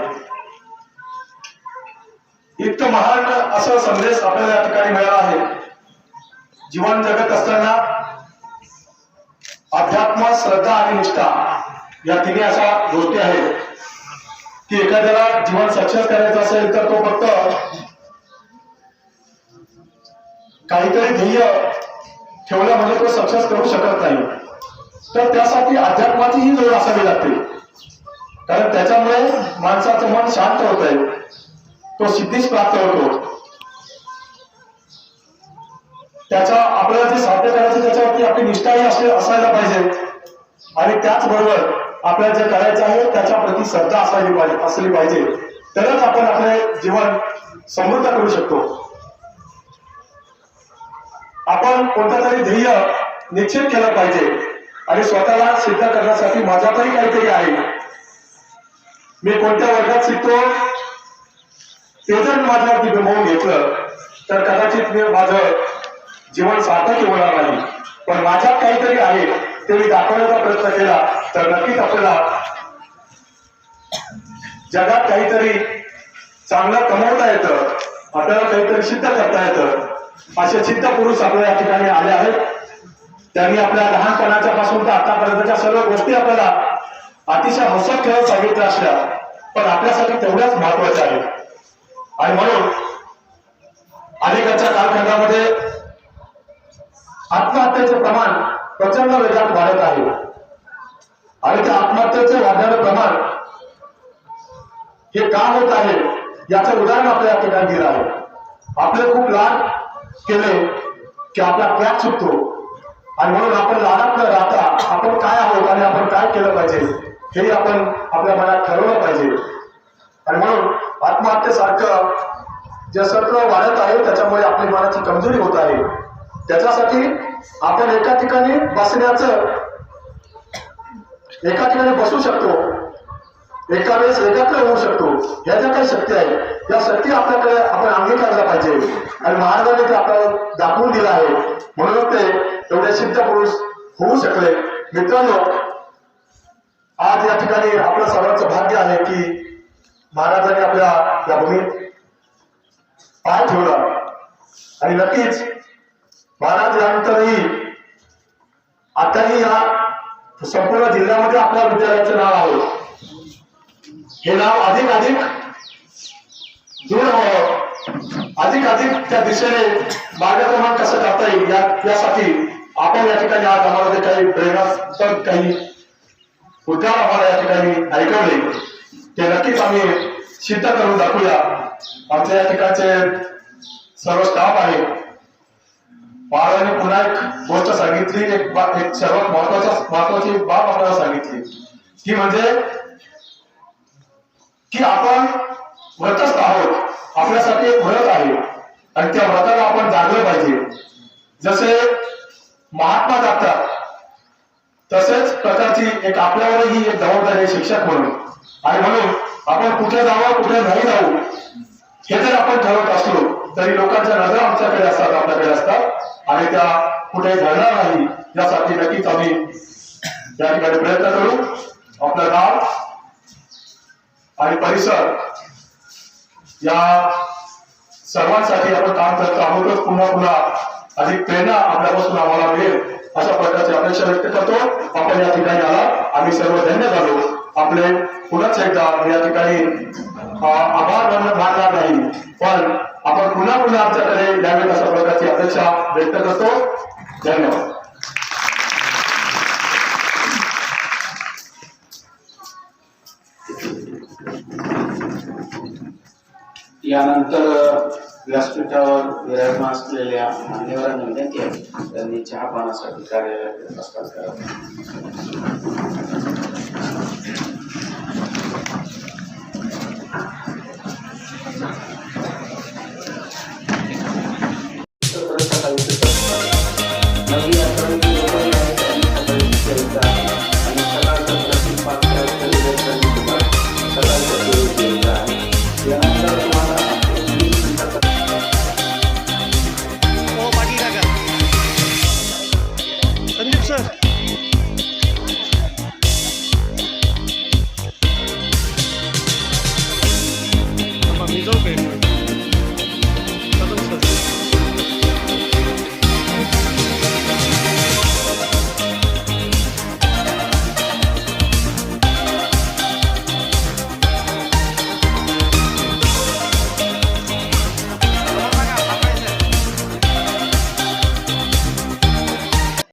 इतकं महान असा संदेश आपल्याला या ठिकाणी मिळाला आहे। जीवन जगत असताना अध्यात्म, श्रद्धा आणि निष्ठा या तिन्ही अशा गोष्टी आहेत की एखाद्याला जीवन सक्सेस करायचं असेल तर तो फक्त काहीतरी ध्येय ठेवलं म्हणजे तो सक्सेस करू शकत नाही, तर त्यासाठी अध्यात्माचीही जोड असावी लागते। कारण त्याच्यामुळे माणसाचं मन शांत होत आहे, तो सिद्धीस प्राप्त होतो। त्याचा आपल्याला जे साध्य करायचं त्याच्यावरती आपली निष्ठाही असायला पाहिजे आणि त्याचबरोबर आपल्याला जे करायचं आहे त्याच्या प्रति श्रद्धा असली पाहिजे, तरच आपण आपले जीवन समृद्ध करू शकतो। आपण कोणतं तरी ध्येय निश्चित केलं पाहिजे आणि स्वतःला सिद्ध करण्यासाठी माझ्यातही काहीतरी आहे, मी कोणत्या वर्गात शिकतो ते जर माझ्यावरती बिंबवून घेतलं तर कदाचित मी माझं जीवन सार्थक होणार नाही, पण माझ्यात काहीतरी आहे ते मी दाखवण्याचा प्रयत्न केला तर नक्कीच आपल्याला जगात काहीतरी चांगलं कमवता येतं, आपल्याला काहीतरी सिद्ध करता येतं। असे सिद्ध पुरुष आपल्या या ठिकाणी आले आहेत। त्यांनी आपल्या लहानपणाच्या पासून तर आतापर्यंतच्या सर्व गोष्टी आपल्याला अतिशय हसत खेळत सांगितल्या असल्या पण आपल्यासाठी तेवढ्याच महत्वाच्या आहेत। आणि म्हणून अलीकडच्या कालखंडामध्ये आत्महत्येचे प्रमाण प्रचंड वेगात वाढत आहे आणि त्या आत्महत्येचे वाढणारे प्रमाण हे का होत आहे याचं उदाहरण आपल्या या ठिकाणी दिलं आहे। आपले खूप लाड केले की आपला ट्रॅक चुकतो आणि म्हणून आपण लाडात न राहता आपण काय आहोत आणि आपण काय केलं पाहिजे हे आपण आपल्या मनात ठरवलं पाहिजे। आणि म्हणून आत्महत्येसारखं जे सत्र वाढत आहे त्याच्यामुळे आपली मनाची कमजोरी होत आहे। त्याच्यासाठी आपण एका ठिकाणी बसू शकतो, एका वेळेस एकाग्र होऊ शकतो, ह्या ज्या काही शक्ती आहे या शक्ती आपल्याकडे आपण अंगीकारल्या पाहिजे आणि महाराजांनी ते आपल्याला दाखवून दिलं आहे, म्हणून ते एवढे सिद्ध पुरुष होऊ शकले। मित्रांनो, आज या ठिकाणी आपलं सर्वांचं भाग्य आहे की महाराजांनी आपल्या या भूमीत पाय ठेवला आणि नक्कीच महाराज यानंतरही आताही या संपूर्ण जिल्ह्यामध्ये आपल्या विद्यालयाचं नाव आहे. हे नाव अधिक अधिक दूर व्हावं, अधिक त्या दिशेने मार्गक्रमण कसं करता येईल यासाठी आपण या ठिकाणी आज आम्हाला जे काही प्रेरणास्पद काही उद्गार आम्हाला या ठिकाणी ऐकवले ते नक्कीच आम्ही सिद्ध करून दाखवूया. आमच्या या ठिकाणचे सर्व स्टाफ आहे. महाराजांनी पुन्हा एक गोष्ट सांगितली, एक सर्वात महत्वाची बाब आपल्याला सांगितली ती म्हणजे की आपण व्रतस्थ आहोत. आपल्यासाठी एक व्रत आहे आणि त्या व्रताला आपण जागलं पाहिजे. जसे महात्मा जागतात तसेच प्रकारची एक आपल्यावरही एक जबाबदारी आहे शिक्षक म्हणून. आणि म्हणून आपण कुठे जावं कुठे नाही जाऊ हे जर आपण ठरवत असलो तरी लोकांच्या नजरा आमच्याकडे असतात, आपल्याकडे असतात आणि त्या कुठे घडणार नाही यासाठी नक्कीच आम्ही या ठिकाणी प्रयत्न करू. आपलं गाव आणि परिसर या सर्वांसाठी आपण काम करत आहोतच. पुन्हा पुन्हा अधिक प्रेरणा आपल्यापासून आम्हाला मिळेल अशा प्रकारची अपेक्षा व्यक्त करतो. आपण या ठिकाणी आला, आम्ही सर्व धन्य झालो. आपले पुन्हाच एकदा या ठिकाणी आभार मानणार नाही, पण आपण पुन्हा पुन्हा आमच्याकडे यावेत अशा प्रकारची अपेक्षा व्यक्त करतो. धन्यवाद. यानंतर व्यासपीठावर विराजमान असलेल्या मान्यवरांना विनंती आहे त्यांनी चहा पानासाठी कार्यालयात प्रस्ताव करावा. संदीप सर मी जाऊ काय